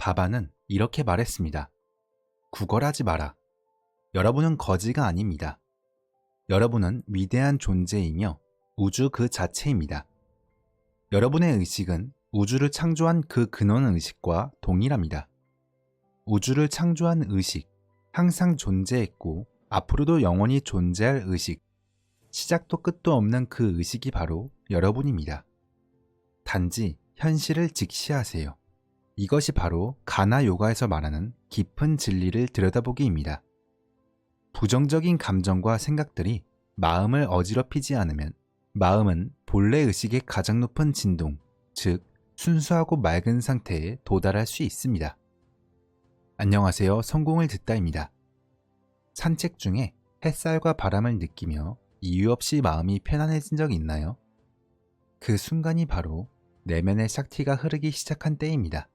바바는 이렇게 말했습니다. 구걸하지 마라. 여러분은 거지가 아닙니다. 여러분은 위대한 존재이며 우주 그 자체입니다. 여러분의 의식은 우주를 창조한 그 근원 의식과 동일합니다. 우주를 창조한 의식, 항상 존재했고 앞으로도 영원히 존재할 의식, 시작도 끝도 없는 그 의식이 바로 여러분입니다. 단지 현실을 직시하세요. 이것이 바로 가나 요가에서 말하는 깊은 진리를 들여다보기입니다. 부정적인 감정과 생각들이 마음을 어지럽히지 않으면 마음은 본래 의식의 가장 높은 진동, 즉 순수하고 맑은 상태에 도달할 수 있습니다. 안녕하세요. 성공을 듣다입니다. 산책 중에 햇살과 바람을 느끼며 이유 없이 마음이 편안해진 적 있나요? 그 순간이 바로 내면의 샥티가 흐르기 시작한 때입니다.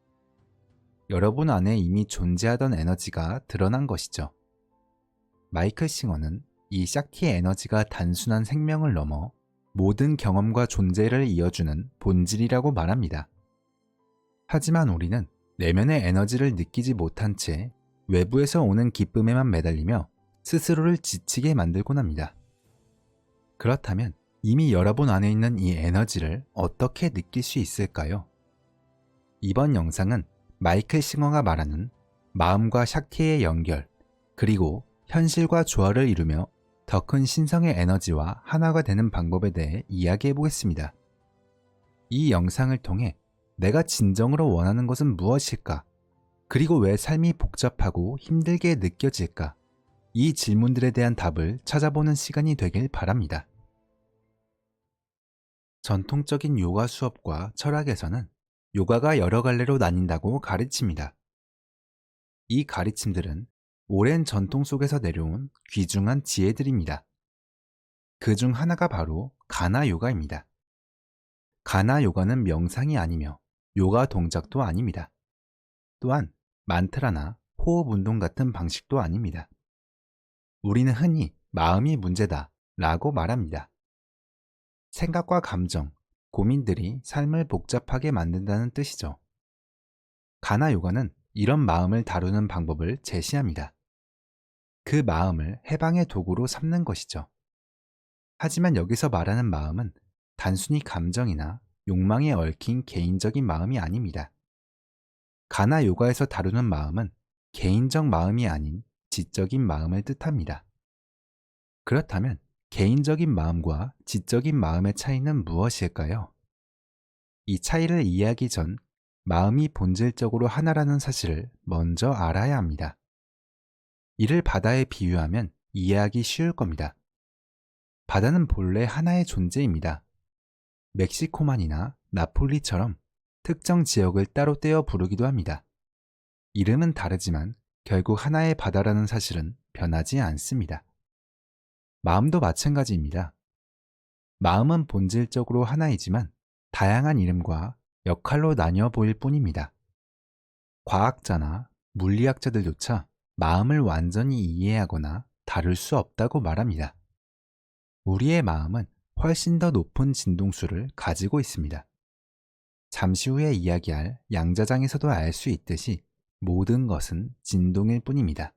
여러분 안에 이미 존재하던 에너지가 드러난 것이죠. 마이클 싱어는 이 샥티의 에너지가 단순한 생명을 넘어 모든 경험과 존재를 이어주는 본질이라고 말합니다. 하지만 우리는 내면의 에너지를 느끼지 못한 채 외부에서 오는 기쁨에만 매달리며 스스로를 지치게 만들곤 합니다. 그렇다면 이미 여러분 안에 있는 이 에너지를 어떻게 느낄 수 있을까요? 이번 영상은 마이클 싱어가 말하는 마음과 샥티의 연결, 그리고 현실과 조화를 이루며 더 큰 신성의 에너지와 하나가 되는 방법에 대해 이야기해 보겠습니다. 이 영상을 통해 내가 진정으로 원하는 것은 무엇일까? 그리고 왜 삶이 복잡하고 힘들게 느껴질까? 이 질문들에 대한 답을 찾아보는 시간이 되길 바랍니다. 전통적인 요가 수업과 철학에서는 요가가 여러 갈래로 나뉜다고 가르칩니다. 이 가르침들은 오랜 전통 속에서 내려온 귀중한 지혜들입니다. 그 중 하나가 바로 가나 요가입니다. 가나 요가는 명상이 아니며 요가 동작도 아닙니다. 또한 만트라나 호흡 운동 같은 방식도 아닙니다. 우리는 흔히 마음이 문제다 라고 말합니다. 생각과 감정, 고민들이 삶을 복잡하게 만든다는 뜻이죠. 가나 요가는 이런 마음을 다루는 방법을 제시합니다. 그 마음을 해방의 도구로 삼는 것이죠. 하지만 여기서 말하는 마음은 단순히 감정이나 욕망에 얽힌 개인적인 마음이 아닙니다. 가나 요가에서 다루는 마음은 개인적 마음이 아닌 지적인 마음을 뜻합니다. 그렇다면 개인적인 마음과 지적인 마음의 차이는 무엇일까요? 이 차이를 이해하기 전 마음이 본질적으로 하나라는 사실을 먼저 알아야 합니다. 이를 바다에 비유하면 이해하기 쉬울 겁니다. 바다는 본래 하나의 존재입니다. 멕시코만이나 나폴리처럼 특정 지역을 따로 떼어 부르기도 합니다. 이름은 다르지만 결국 하나의 바다라는 사실은 변하지 않습니다. 마음도 마찬가지입니다. 마음은 본질적으로 하나이지만 다양한 이름과 역할로 나뉘어 보일 뿐입니다. 과학자나 물리학자들조차 마음을 완전히 이해하거나 다룰 수 없다고 말합니다. 우리의 마음은 훨씬 더 높은 진동수를 가지고 있습니다. 잠시 후에 이야기할 양자장에서도 알 수 있듯이 모든 것은 진동일 뿐입니다.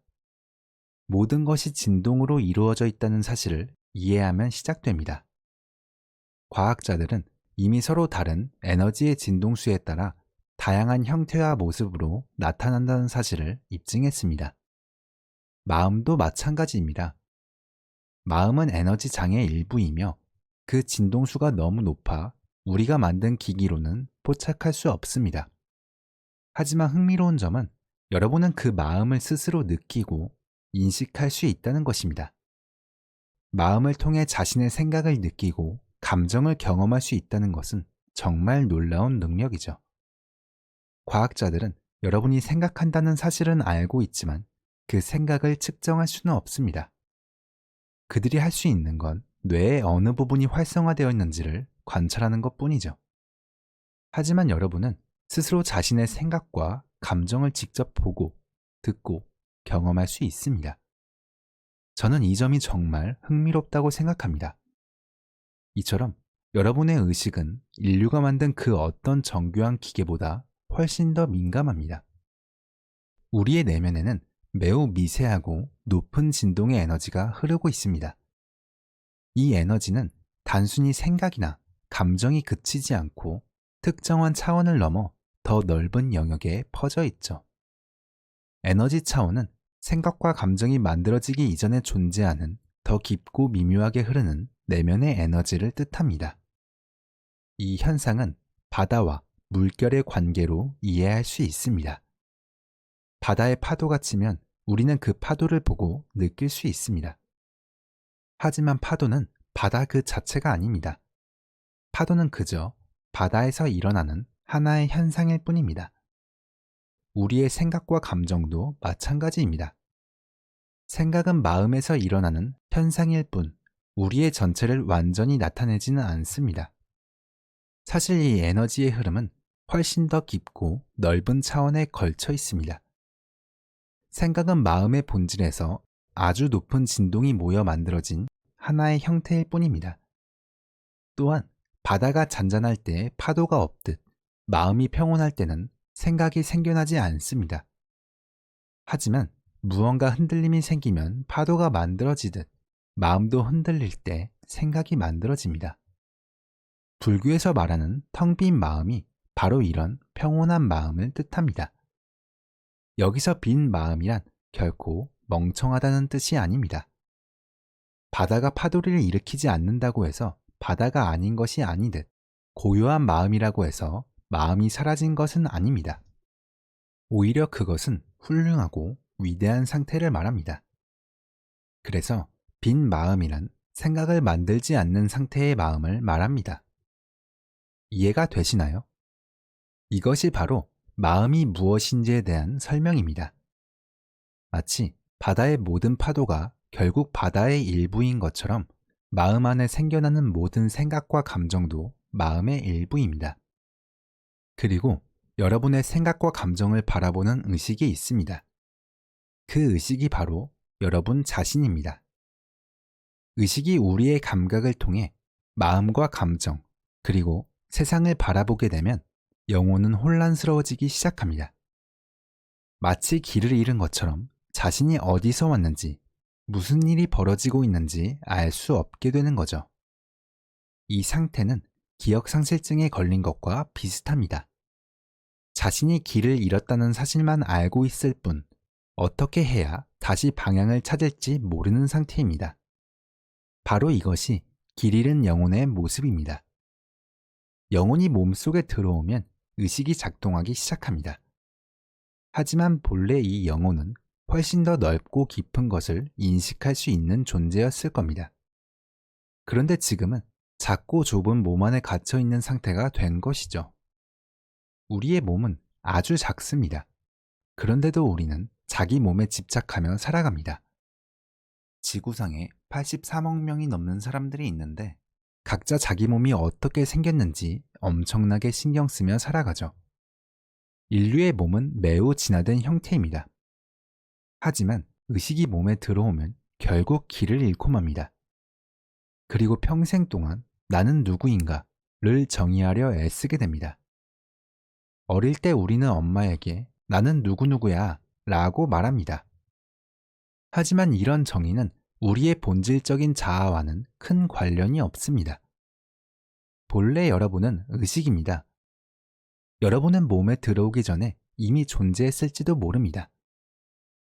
모든 것이 진동으로 이루어져 있다는 사실을 이해하면 시작됩니다. 과학자들은 이미 서로 다른 에너지의 진동수에 따라 다양한 형태와 모습으로 나타난다는 사실을 입증했습니다. 마음도 마찬가지입니다. 마음은 에너지 장의 일부이며 그 진동수가 너무 높아 우리가 만든 기기로는 포착할 수 없습니다. 하지만 흥미로운 점은 여러분은 그 마음을 스스로 느끼고 인식할 수 있다는 것입니다. 마음을 통해 자신의 생각을 느끼고 감정을 경험할 수 있다는 것은 정말 놀라운 능력이죠. 과학자들은 여러분이 생각한다는 사실은 알고 있지만 그 생각을 측정할 수는 없습니다. 그들이 할 수 있는 건 뇌의 어느 부분이 활성화되어 있는지를 관찰하는 것뿐이죠. 하지만 여러분은 스스로 자신의 생각과 감정을 직접 보고, 듣고, 경험할 수 있습니다. 저는 이 점이 정말 흥미롭다고 생각합니다. 이처럼 여러분의 의식은 인류가 만든 그 어떤 정교한 기계보다 훨씬 더 민감합니다. 우리의 내면에는 매우 미세하고 높은 진동의 에너지가 흐르고 있습니다. 이 에너지는 단순히 생각이나 감정이 그치지 않고 특정한 차원을 넘어 더 넓은 영역에 퍼져 있죠. 에너지 차원은 생각과 감정이 만들어지기 이전에 존재하는 더 깊고 미묘하게 흐르는 내면의 에너지를 뜻합니다. 이 현상은 바다와 물결의 관계로 이해할 수 있습니다. 바다의 파도가 치면 우리는 그 파도를 보고 느낄 수 있습니다. 하지만 파도는 바다 그 자체가 아닙니다. 파도는 그저 바다에서 일어나는 하나의 현상일 뿐입니다. 우리의 생각과 감정도 마찬가지입니다. 생각은 마음에서 일어나는 현상일 뿐, 우리의 전체를 완전히 나타내지는 않습니다. 사실 이 에너지의 흐름은 훨씬 더 깊고 넓은 차원에 걸쳐 있습니다. 생각은 마음의 본질에서 아주 높은 진동이 모여 만들어진 하나의 형태일 뿐입니다. 또한 바다가 잔잔할 때 파도가 없듯 마음이 평온할 때는 생각이 생겨나지 않습니다. 하지만 무언가 흔들림이 생기면 파도가 만들어지듯 마음도 흔들릴 때 생각이 만들어집니다. 불교에서 말하는 텅 빈 마음이 바로 이런 평온한 마음을 뜻합니다. 여기서 빈 마음이란 결코 멍청하다는 뜻이 아닙니다. 바다가 파도를 일으키지 않는다고 해서 바다가 아닌 것이 아니듯 고요한 마음이라고 해서 마음이 사라진 것은 아닙니다. 오히려 그것은 훌륭하고 위대한 상태를 말합니다. 그래서 빈 마음이란 생각을 만들지 않는 상태의 마음을 말합니다. 이해가 되시나요? 이것이 바로 마음이 무엇인지에 대한 설명입니다. 마치 바다의 모든 파도가 결국 바다의 일부인 것처럼 마음 안에 생겨나는 모든 생각과 감정도 마음의 일부입니다. 그리고 여러분의 생각과 감정을 바라보는 의식이 있습니다. 그 의식이 바로 여러분 자신입니다. 의식이 우리의 감각을 통해 마음과 감정, 그리고 세상을 바라보게 되면 영혼은 혼란스러워지기 시작합니다. 마치 길을 잃은 것처럼 자신이 어디서 왔는지, 무슨 일이 벌어지고 있는지 알 수 없게 되는 거죠. 이 상태는 기억상실증에 걸린 것과 비슷합니다. 자신이 길을 잃었다는 사실만 알고 있을 뿐, 어떻게 해야 다시 방향을 찾을지 모르는 상태입니다. 바로 이것이 길 잃은 영혼의 모습입니다. 영혼이 몸속에 들어오면 의식이 작동하기 시작합니다. 하지만 본래 이 영혼은 훨씬 더 넓고 깊은 것을 인식할 수 있는 존재였을 겁니다. 그런데 지금은 작고 좁은 몸 안에 갇혀 있는 상태가 된 것이죠. 우리의 몸은 아주 작습니다. 그런데도 우리는 자기 몸에 집착하며 살아갑니다. 지구상에 83억 명이 넘는 사람들이 있는데 각자 자기 몸이 어떻게 생겼는지 엄청나게 신경 쓰며 살아가죠. 인류의 몸은 매우 진화된 형태입니다. 하지만 의식이 몸에 들어오면 결국 길을 잃고 맙니다. 그리고 평생 동안 나는 누구인가를 정의하려 애쓰게 됩니다. 어릴 때 우리는 엄마에게 나는 누구누구야 라고 말합니다. 하지만 이런 정의는 우리의 본질적인 자아와는 큰 관련이 없습니다. 본래 여러분은 의식입니다. 여러분은 몸에 들어오기 전에 이미 존재했을지도 모릅니다.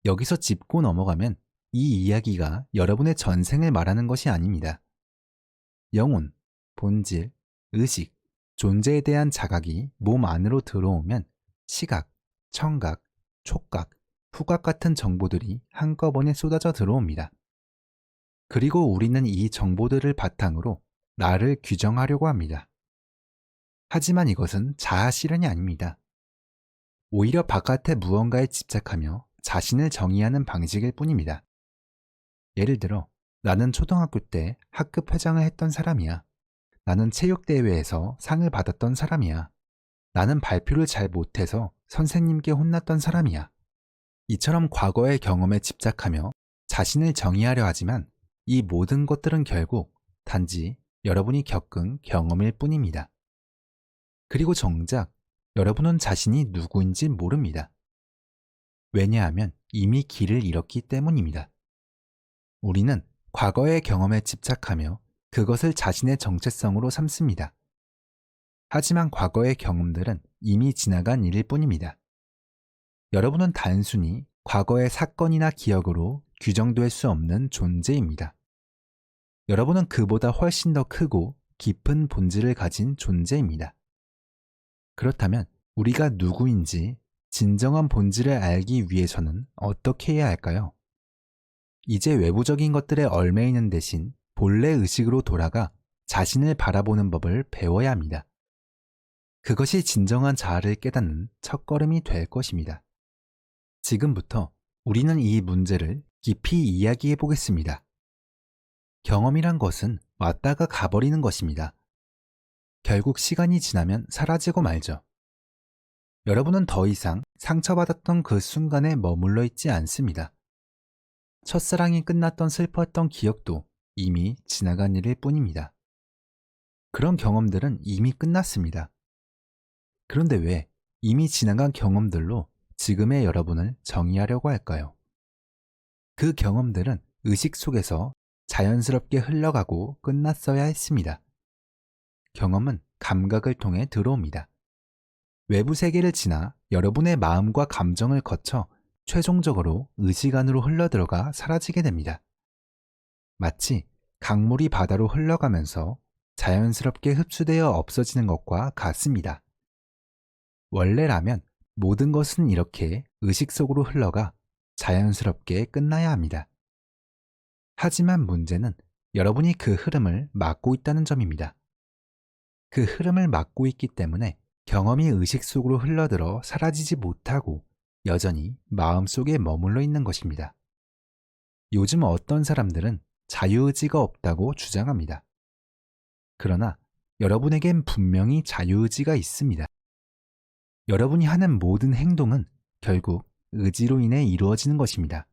여기서 짚고 넘어가면 이 이야기가 여러분의 전생을 말하는 것이 아닙니다. 영혼, 본질, 의식, 존재에 대한 자각이 몸 안으로 들어오면 시각, 청각, 촉각, 후각 같은 정보들이 한꺼번에 쏟아져 들어옵니다. 그리고 우리는 이 정보들을 바탕으로 나를 규정하려고 합니다. 하지만 이것은 자아 실현이 아닙니다. 오히려 바깥의 무언가에 집착하며 자신을 정의하는 방식일 뿐입니다. 예를 들어, 나는 초등학교 때 학급 회장을 했던 사람이야. 나는 체육대회에서 상을 받았던 사람이야. 나는 발표를 잘 못해서 선생님께 혼났던 사람이야. 이처럼 과거의 경험에 집착하며 자신을 정의하려 하지만 이 모든 것들은 결국 단지 여러분이 겪은 경험일 뿐입니다. 그리고 정작 여러분은 자신이 누구인지 모릅니다. 왜냐하면 이미 길을 잃었기 때문입니다. 우리는 과거의 경험에 집착하며 그것을 자신의 정체성으로 삼습니다. 하지만 과거의 경험들은 이미 지나간 일일 뿐입니다. 여러분은 단순히 과거의 사건이나 기억으로 규정될 수 없는 존재입니다. 여러분은 그보다 훨씬 더 크고 깊은 본질을 가진 존재입니다. 그렇다면 우리가 누구인지 진정한 본질을 알기 위해서는 어떻게 해야 할까요? 이제 외부적인 것들에 얽매이는 대신 본래 의식으로 돌아가 자신을 바라보는 법을 배워야 합니다. 그것이 진정한 자아를 깨닫는 첫걸음이 될 것입니다. 지금부터 우리는 이 문제를 깊이 이야기해 보겠습니다. 경험이란 것은 왔다가 가버리는 것입니다. 결국 시간이 지나면 사라지고 말죠. 여러분은 더 이상 상처받았던 그 순간에 머물러 있지 않습니다. 첫사랑이 끝났던 슬펐던 기억도 이미 지나간 일일 뿐입니다. 그런 경험들은 이미 끝났습니다. 그런데 왜 이미 지나간 경험들로 지금의 여러분을 정의하려고 할까요? 그 경험들은 의식 속에서 자연스럽게 흘러가고 끝났어야 했습니다. 경험은 감각을 통해 들어옵니다. 외부 세계를 지나 여러분의 마음과 감정을 거쳐 최종적으로 의식 안으로 흘러들어가 사라지게 됩니다. 마치 강물이 바다로 흘러가면서 자연스럽게 흡수되어 없어지는 것과 같습니다. 원래라면 모든 것은 이렇게 의식 속으로 흘러가 자연스럽게 끝나야 합니다. 하지만 문제는 여러분이 그 흐름을 막고 있다는 점입니다. 그 흐름을 막고 있기 때문에 경험이 의식 속으로 흘러들어 사라지지 못하고 여전히 마음속에 머물러 있는 것입니다. 요즘 어떤 사람들은 자유의지가 없다고 주장합니다. 그러나 여러분에겐 분명히 자유의지가 있습니다. 여러분이 하는 모든 행동은 결국 의지로 인해 이루어지는 것입니다.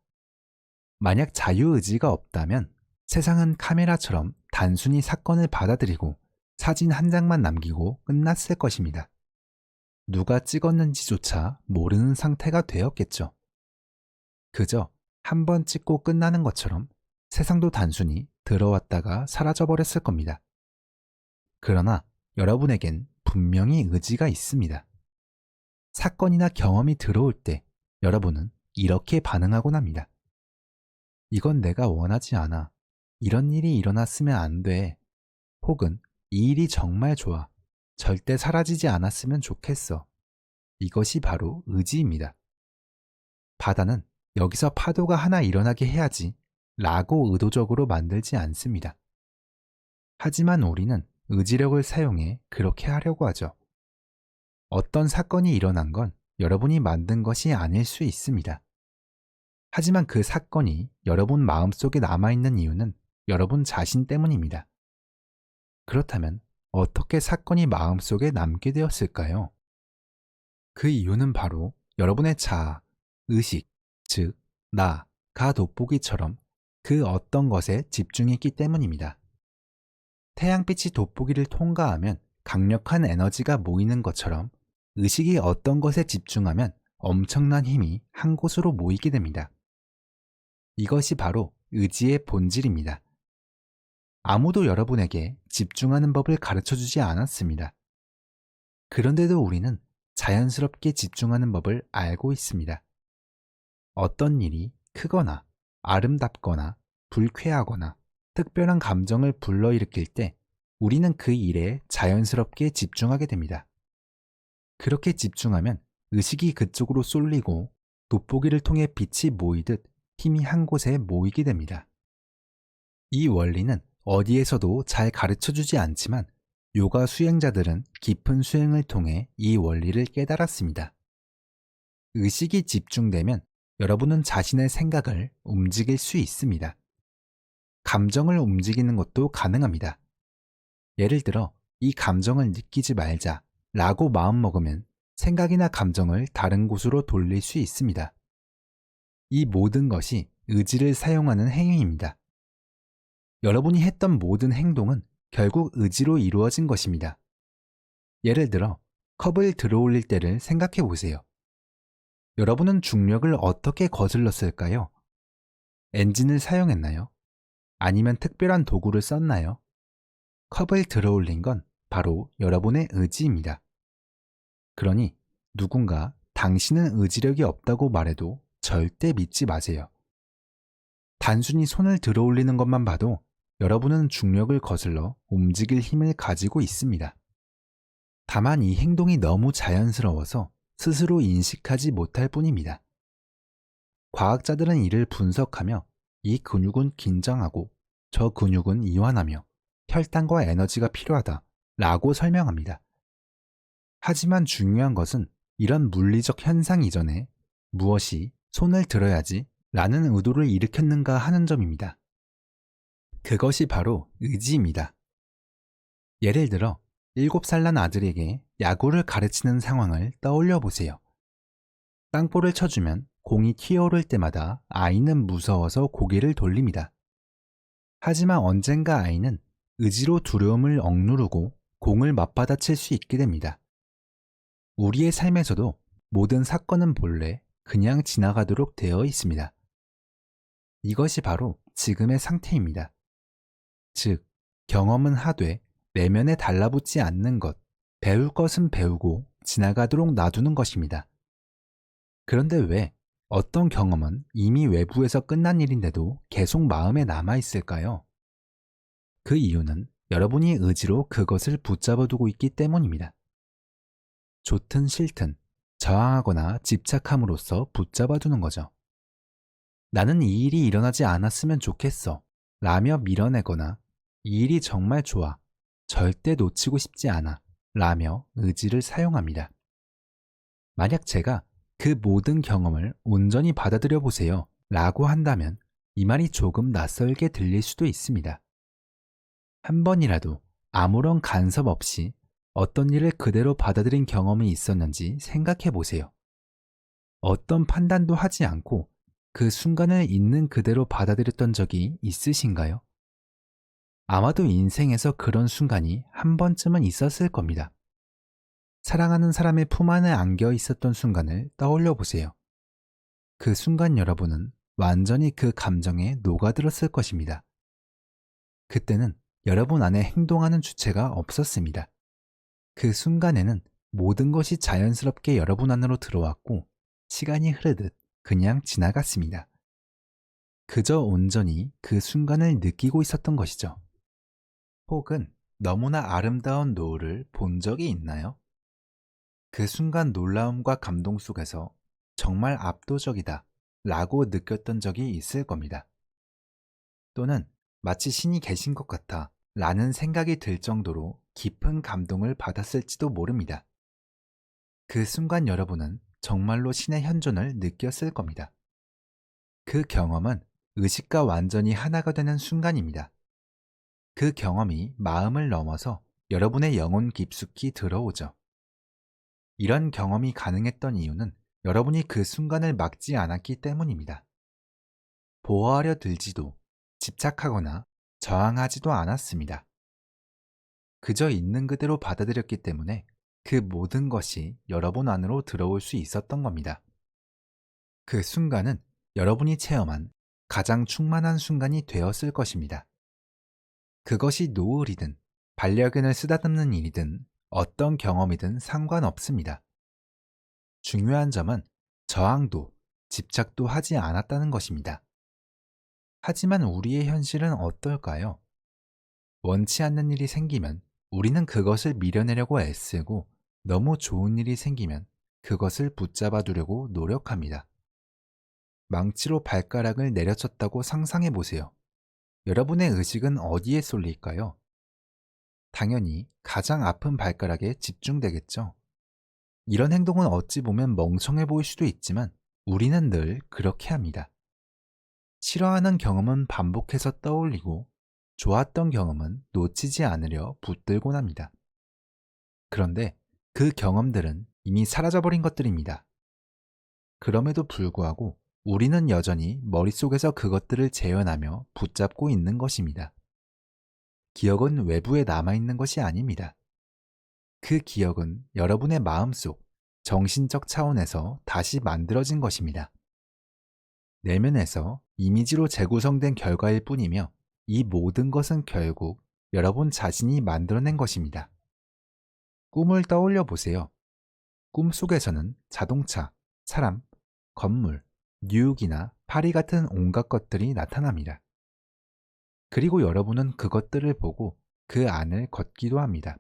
만약 자유의지가 없다면 세상은 카메라처럼 단순히 사건을 받아들이고 사진 한 장만 남기고 끝났을 것입니다. 누가 찍었는지조차 모르는 상태가 되었겠죠. 그저 한 번 찍고 끝나는 것처럼 세상도 단순히 들어왔다가 사라져버렸을 겁니다. 그러나 여러분에겐 분명히 의지가 있습니다. 사건이나 경험이 들어올 때 여러분은 이렇게 반응하곤 합니다. 이건 내가 원하지 않아. 이런 일이 일어났으면 안 돼. 혹은 이 일이 정말 좋아. 절대 사라지지 않았으면 좋겠어. 이것이 바로 의지입니다. 바다는 여기서 파도가 하나 일어나게 해야지 라고 의도적으로 만들지 않습니다. 하지만 우리는 의지력을 사용해 그렇게 하려고 하죠. 어떤 사건이 일어난 건 여러분이 만든 것이 아닐 수 있습니다. 하지만 그 사건이 여러분 마음속에 남아있는 이유는 여러분 자신 때문입니다. 그렇다면 어떻게 사건이 마음속에 남게 되었을까요? 그 이유는 바로 여러분의 자아, 의식, 즉 나가 돋보기처럼 그 어떤 것에 집중했기 때문입니다. 태양빛이 돋보기를 통과하면 강력한 에너지가 모이는 것처럼 의식이 어떤 것에 집중하면 엄청난 힘이 한 곳으로 모이게 됩니다. 이것이 바로 의지의 본질입니다. 아무도 여러분에게 집중하는 법을 가르쳐 주지 않았습니다. 그런데도 우리는 자연스럽게 집중하는 법을 알고 있습니다. 어떤 일이 크거나 아름답거나 불쾌하거나 특별한 감정을 불러일으킬 때 우리는 그 일에 자연스럽게 집중하게 됩니다. 그렇게 집중하면 의식이 그쪽으로 쏠리고 돋보기를 통해 빛이 모이듯 힘이 한 곳에 모이게 됩니다. 이 원리는 어디에서도 잘 가르쳐 주지 않지만 요가 수행자들은 깊은 수행을 통해 이 원리를 깨달았습니다. 의식이 집중되면 여러분은 자신의 생각을 움직일 수 있습니다. 감정을 움직이는 것도 가능합니다. 예를 들어 이 감정을 느끼지 말자 라고 마음먹으면 생각이나 감정을 다른 곳으로 돌릴 수 있습니다. 이 모든 것이 의지를 사용하는 행위입니다. 여러분이 했던 모든 행동은 결국 의지로 이루어진 것입니다. 예를 들어 컵을 들어올릴 때를 생각해 보세요. 여러분은 중력을 어떻게 거슬렀을까요? 엔진을 사용했나요? 아니면 특별한 도구를 썼나요? 컵을 들어 올린 건 바로 여러분의 의지입니다. 그러니 누군가 당신은 의지력이 없다고 말해도 절대 믿지 마세요. 단순히 손을 들어 올리는 것만 봐도 여러분은 중력을 거슬러 움직일 힘을 가지고 있습니다. 다만 이 행동이 너무 자연스러워서 스스로 인식하지 못할 뿐입니다. 과학자들은 이를 분석하며 이 근육은 긴장하고 저 근육은 이완하며 혈당과 에너지가 필요하다 라고 설명합니다. 하지만 중요한 것은 이런 물리적 현상 이전에 무엇이 손을 들어야지 라는 의도를 일으켰는가 하는 점입니다. 그것이 바로 의지입니다. 예를 들어 7살 난 아들에게 야구를 가르치는 상황을 떠올려 보세요. 땅볼을 쳐주면 공이 튀어오를 때마다 아이는 무서워서 고개를 돌립니다. 하지만 언젠가 아이는 의지로 두려움을 억누르고 공을 맞받아칠 수 있게 됩니다. 우리의 삶에서도 모든 사건은 본래 그냥 지나가도록 되어 있습니다. 이것이 바로 지금의 상태입니다. 즉, 경험은 하되 내면에 달라붙지 않는 것, 배울 것은 배우고 지나가도록 놔두는 것입니다. 그런데 왜 어떤 경험은 이미 외부에서 끝난 일인데도 계속 마음에 남아있을까요? 그 이유는 여러분이 의지로 그것을 붙잡아 두고 있기 때문입니다. 좋든 싫든 저항하거나 집착함으로써 붙잡아 두는 거죠. 나는 이 일이 일어나지 않았으면 좋겠어 라며 밀어내거나 이 일이 정말 좋아, 절대 놓치고 싶지 않아 라며 의지를 사용합니다. 만약 제가 그 모든 경험을 온전히 받아들여 보세요 라고 한다면 이 말이 조금 낯설게 들릴 수도 있습니다. 한 번이라도 아무런 간섭 없이 어떤 일을 그대로 받아들인 경험이 있었는지 생각해 보세요. 어떤 판단도 하지 않고 그 순간을 있는 그대로 받아들였던 적이 있으신가요? 아마도 인생에서 그런 순간이 한 번쯤은 있었을 겁니다. 사랑하는 사람의 품 안에 안겨 있었던 순간을 떠올려 보세요. 그 순간 여러분은 완전히 그 감정에 녹아들었을 것입니다. 그때는 여러분 안에 행동하는 주체가 없었습니다. 그 순간에는 모든 것이 자연스럽게 여러분 안으로 들어왔고 시간이 흐르듯 그냥 지나갔습니다. 그저 온전히 그 순간을 느끼고 있었던 것이죠. 혹은 너무나 아름다운 노을을 본 적이 있나요? 그 순간 놀라움과 감동 속에서 정말 압도적이다 라고 느꼈던 적이 있을 겁니다. 또는 마치 신이 계신 것 같아 라는 생각이 들 정도로 깊은 감동을 받았을지도 모릅니다. 그 순간 여러분은 정말로 신의 현존을 느꼈을 겁니다. 그 경험은 의식과 완전히 하나가 되는 순간입니다. 그 경험이 마음을 넘어서 여러분의 영혼 깊숙이 들어오죠. 이런 경험이 가능했던 이유는 여러분이 그 순간을 막지 않았기 때문입니다. 보호하려 들지도 집착하거나 저항하지도 않았습니다. 그저 있는 그대로 받아들였기 때문에 그 모든 것이 여러분 안으로 들어올 수 있었던 겁니다. 그 순간은 여러분이 체험한 가장 충만한 순간이 되었을 것입니다. 그것이 노을이든 반려견을 쓰다듬는 일이든 어떤 경험이든 상관없습니다. 중요한 점은 저항도 집착도 하지 않았다는 것입니다. 하지만 우리의 현실은 어떨까요? 원치 않는 일이 생기면 우리는 그것을 밀어내려고 애쓰고 너무 좋은 일이 생기면 그것을 붙잡아 두려고 노력합니다. 망치로 발가락을 내려쳤다고 상상해 보세요. 여러분의 의식은 어디에 쏠릴까요? 당연히 가장 아픈 발가락에 집중되겠죠. 이런 행동은 어찌 보면 멍청해 보일 수도 있지만 우리는 늘 그렇게 합니다. 싫어하는 경험은 반복해서 떠올리고 좋았던 경험은 놓치지 않으려 붙들곤 합니다. 그런데 그 경험들은 이미 사라져버린 것들입니다. 그럼에도 불구하고 우리는 여전히 머릿속에서 그것들을 재현하며 붙잡고 있는 것입니다. 기억은 외부에 남아있는 것이 아닙니다. 그 기억은 여러분의 마음속, 정신적 차원에서 다시 만들어진 것입니다. 내면에서 이미지로 재구성된 결과일 뿐이며 이 모든 것은 결국 여러분 자신이 만들어낸 것입니다. 꿈을 떠올려 보세요. 꿈속에서는 자동차, 사람, 건물, 뉴욕이나 파리 같은 온갖 것들이 나타납니다. 그리고 여러분은 그것들을 보고 그 안을 걷기도 합니다.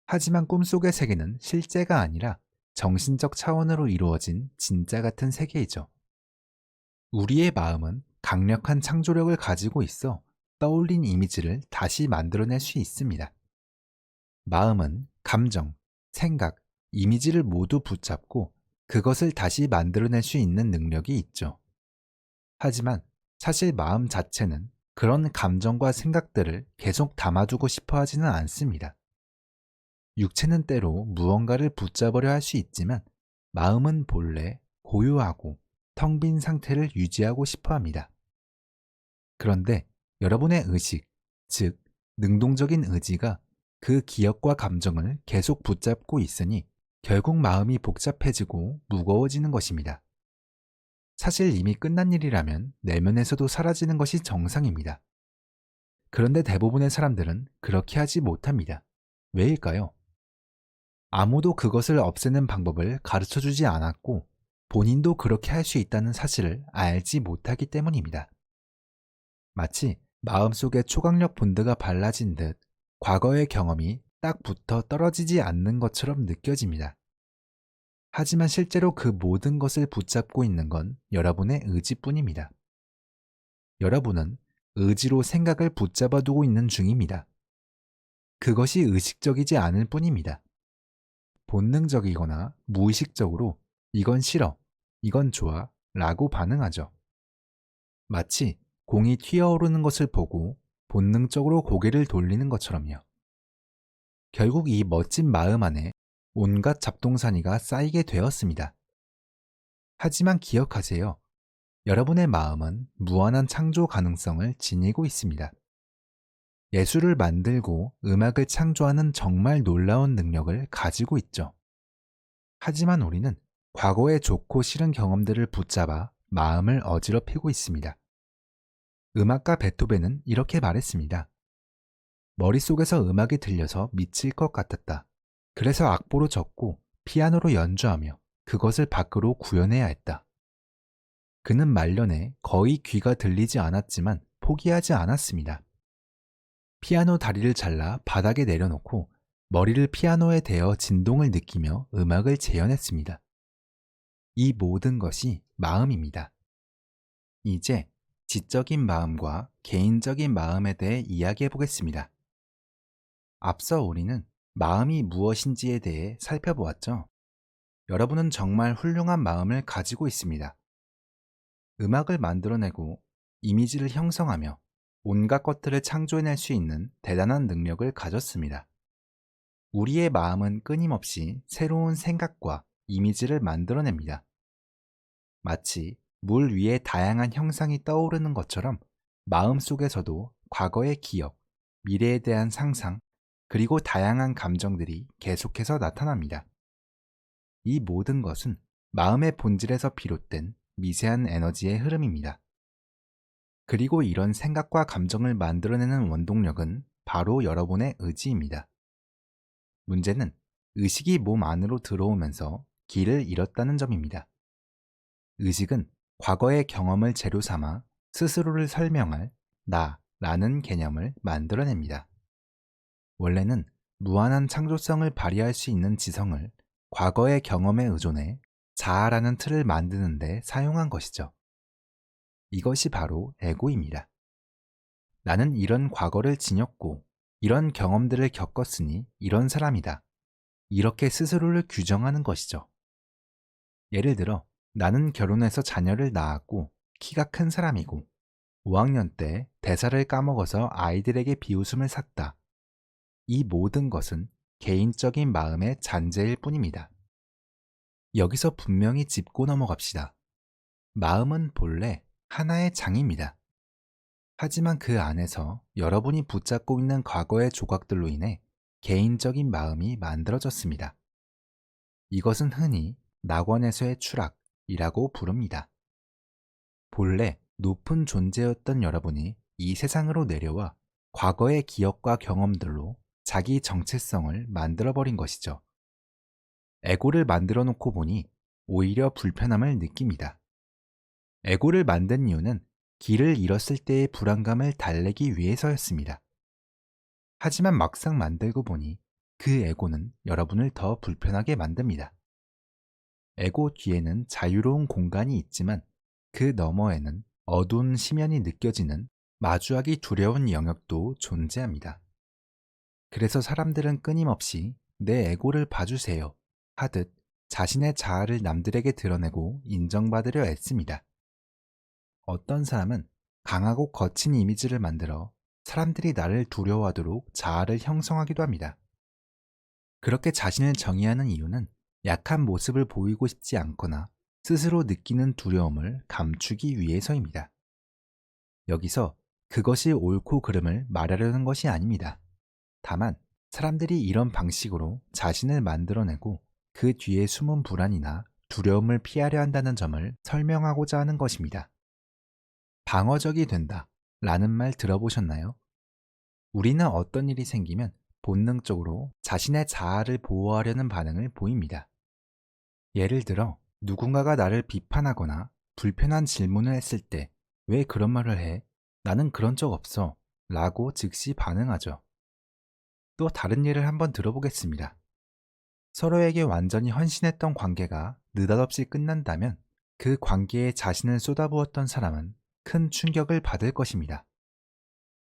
하지만 꿈속의 세계는 실제가 아니라 정신적 차원으로 이루어진 진짜 같은 세계이죠. 우리의 마음은 강력한 창조력을 가지고 있어 떠올린 이미지를 다시 만들어낼 수 있습니다. 마음은 감정, 생각, 이미지를 모두 붙잡고 그것을 다시 만들어낼 수 있는 능력이 있죠. 하지만 사실 마음 자체는 그런 감정과 생각들을 계속 담아두고 싶어 하지는 않습니다. 육체는 때로 무언가를 붙잡으려 할 수 있지만 마음은 본래 고요하고 텅 빈 상태를 유지하고 싶어 합니다. 그런데 여러분의 의식, 즉 능동적인 의지가 그 기억과 감정을 계속 붙잡고 있으니 결국 마음이 복잡해지고 무거워지는 것입니다. 사실 이미 끝난 일이라면 내면에서도 사라지는 것이 정상입니다. 그런데 대부분의 사람들은 그렇게 하지 못합니다. 왜일까요? 아무도 그것을 없애는 방법을 가르쳐 주지 않았고 본인도 그렇게 할 수 있다는 사실을 알지 못하기 때문입니다. 마치 마음속에 초강력 본드가 발라진 듯 과거의 경험이 딱 붙어 떨어지지 않는 것처럼 느껴집니다. 하지만 실제로 그 모든 것을 붙잡고 있는 건 여러분의 의지뿐입니다. 여러분은 의지로 생각을 붙잡아 두고 있는 중입니다. 그것이 의식적이지 않을 뿐입니다. 본능적이거나 무의식적으로 이건 싫어, 이건 좋아 라고 반응하죠. 마치 공이 튀어오르는 것을 보고 본능적으로 고개를 돌리는 것처럼요. 결국 이 멋진 마음 안에 온갖 잡동사니가 쌓이게 되었습니다. 하지만 기억하세요. 여러분의 마음은 무한한 창조 가능성을 지니고 있습니다. 예술을 만들고 음악을 창조하는 정말 놀라운 능력을 가지고 있죠. 하지만 우리는 과거의 좋고 싫은 경험들을 붙잡아 마음을 어지럽히고 있습니다. 음악가 베토벤은 이렇게 말했습니다. 머릿속에서 음악이 들려서 미칠 것 같았다. 그래서 악보로 적고 피아노로 연주하며 그것을 밖으로 구현해야 했다. 그는 말년에 거의 귀가 들리지 않았지만 포기하지 않았습니다. 피아노 다리를 잘라 바닥에 내려놓고 머리를 피아노에 대어 진동을 느끼며 음악을 재현했습니다. 이 모든 것이 마음입니다. 이제 지적인 마음과 개인적인 마음에 대해 이야기해 보겠습니다. 앞서 우리는 마음이 무엇인지에 대해 살펴보았죠. 여러분은 정말 훌륭한 마음을 가지고 있습니다. 음악을 만들어내고 이미지를 형성하며 온갖 것들을 창조해낼 수 있는 대단한 능력을 가졌습니다. 우리의 마음은 끊임없이 새로운 생각과 이미지를 만들어냅니다. 마치 물 위에 다양한 형상이 떠오르는 것처럼 마음 속에서도 과거의 기억, 미래에 대한 상상, 그리고 다양한 감정들이 계속해서 나타납니다. 이 모든 것은 마음의 본질에서 비롯된 미세한 에너지의 흐름입니다. 그리고 이런 생각과 감정을 만들어내는 원동력은 바로 여러분의 의지입니다. 문제는 의식이 몸 안으로 들어오면서 길을 잃었다는 점입니다. 의식은 과거의 경험을 재료 삼아 스스로를 설명할 나라는 개념을 만들어냅니다. 원래는 무한한 창조성을 발휘할 수 있는 지성을 과거의 경험에 의존해 자아라는 틀을 만드는 데 사용한 것이죠. 이것이 바로 에고입니다. 나는 이런 과거를 지녔고 이런 경험들을 겪었으니 이런 사람이다. 이렇게 스스로를 규정하는 것이죠. 예를 들어 나는 결혼해서 자녀를 낳았고 키가 큰 사람이고 5학년 때 대사를 까먹어서 아이들에게 비웃음을 샀다. 이 모든 것은 개인적인 마음의 잔재일 뿐입니다. 여기서 분명히 짚고 넘어갑시다. 마음은 본래 하나의 장입니다. 하지만 그 안에서 여러분이 붙잡고 있는 과거의 조각들로 인해 개인적인 마음이 만들어졌습니다. 이것은 흔히 낙원에서의 추락이라고 부릅니다. 본래 높은 존재였던 여러분이 이 세상으로 내려와 과거의 기억과 경험들로 자기 정체성을 만들어버린 것이죠. 에고를 만들어 놓고 보니 오히려 불편함을 느낍니다. 에고를 만든 이유는 길을 잃었을 때의 불안감을 달래기 위해서였습니다. 하지만 막상 만들고 보니 그 에고는 여러분을 더 불편하게 만듭니다. 에고 뒤에는 자유로운 공간이 있지만 그 너머에는 어두운 심연이 느껴지는 마주하기 두려운 영역도 존재합니다. 그래서 사람들은 끊임없이 내 에고를 봐주세요 하듯 자신의 자아를 남들에게 드러내고 인정받으려 애씁니다. 어떤 사람은 강하고 거친 이미지를 만들어 사람들이 나를 두려워하도록 자아를 형성하기도 합니다. 그렇게 자신을 정의하는 이유는 약한 모습을 보이고 싶지 않거나 스스로 느끼는 두려움을 감추기 위해서입니다. 여기서 그것이 옳고 그름을 말하려는 것이 아닙니다. 다만 사람들이 이런 방식으로 자신을 만들어내고 그 뒤에 숨은 불안이나 두려움을 피하려 한다는 점을 설명하고자 하는 것입니다. 방어적이 된다 라는 말 들어보셨나요? 우리는 어떤 일이 생기면 본능적으로 자신의 자아를 보호하려는 반응을 보입니다. 예를 들어 누군가가 나를 비판하거나 불편한 질문을 했을 때 왜 그런 말을 해? 나는 그런 적 없어 라고 즉시 반응하죠. 또 다른 예를 한번 들어보겠습니다. 서로에게 완전히 헌신했던 관계가 느닷없이 끝난다면 그 관계에 자신을 쏟아부었던 사람은 큰 충격을 받을 것입니다.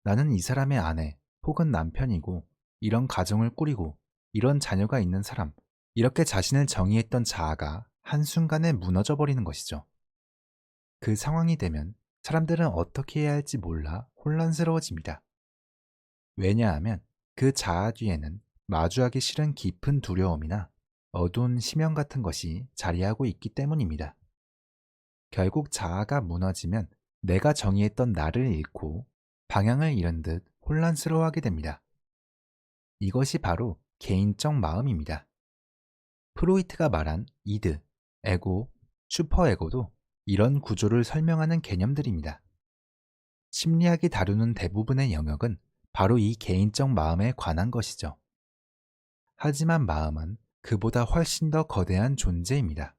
나는 이 사람의 아내 혹은 남편이고 이런 가정을 꾸리고 이런 자녀가 있는 사람, 이렇게 자신을 정의했던 자아가 한순간에 무너져 버리는 것이죠. 그 상황이 되면 사람들은 어떻게 해야 할지 몰라 혼란스러워집니다. 왜냐하면 그 자아 뒤에는 마주하기 싫은 깊은 두려움이나 어두운 심연 같은 것이 자리하고 있기 때문입니다. 결국 자아가 무너지면 내가 정의했던 나를 잃고 방향을 잃은 듯 혼란스러워하게 됩니다. 이것이 바로 개인적 마음입니다. 프로이트가 말한 이드, 에고, 슈퍼에고도 이런 구조를 설명하는 개념들입니다. 심리학이 다루는 대부분의 영역은 바로 이 개인적 마음에 관한 것이죠. 하지만 마음은 그보다 훨씬 더 거대한 존재입니다.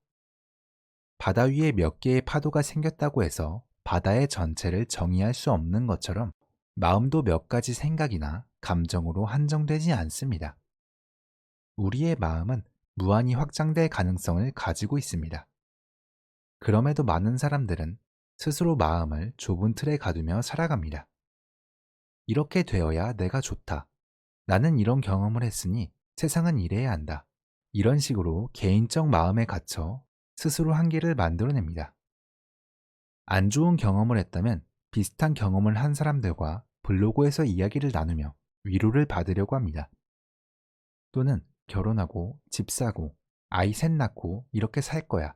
바다 위에 몇 개의 파도가 생겼다고 해서 바다의 전체를 정의할 수 없는 것처럼 마음도 몇 가지 생각이나 감정으로 한정되지 않습니다. 우리의 마음은 무한히 확장될 가능성을 가지고 있습니다. 그럼에도 많은 사람들은 스스로 마음을 좁은 틀에 가두며 살아갑니다. 이렇게 되어야 내가 좋다. 나는 이런 경험을 했으니 세상은 이래야 한다. 이런 식으로 개인적 마음에 갇혀 스스로 한계를 만들어냅니다. 안 좋은 경험을 했다면 비슷한 경험을 한 사람들과 블로그에서 이야기를 나누며 위로를 받으려고 합니다. 또는 결혼하고 집 사고 아이 셋 낳고 이렇게 살 거야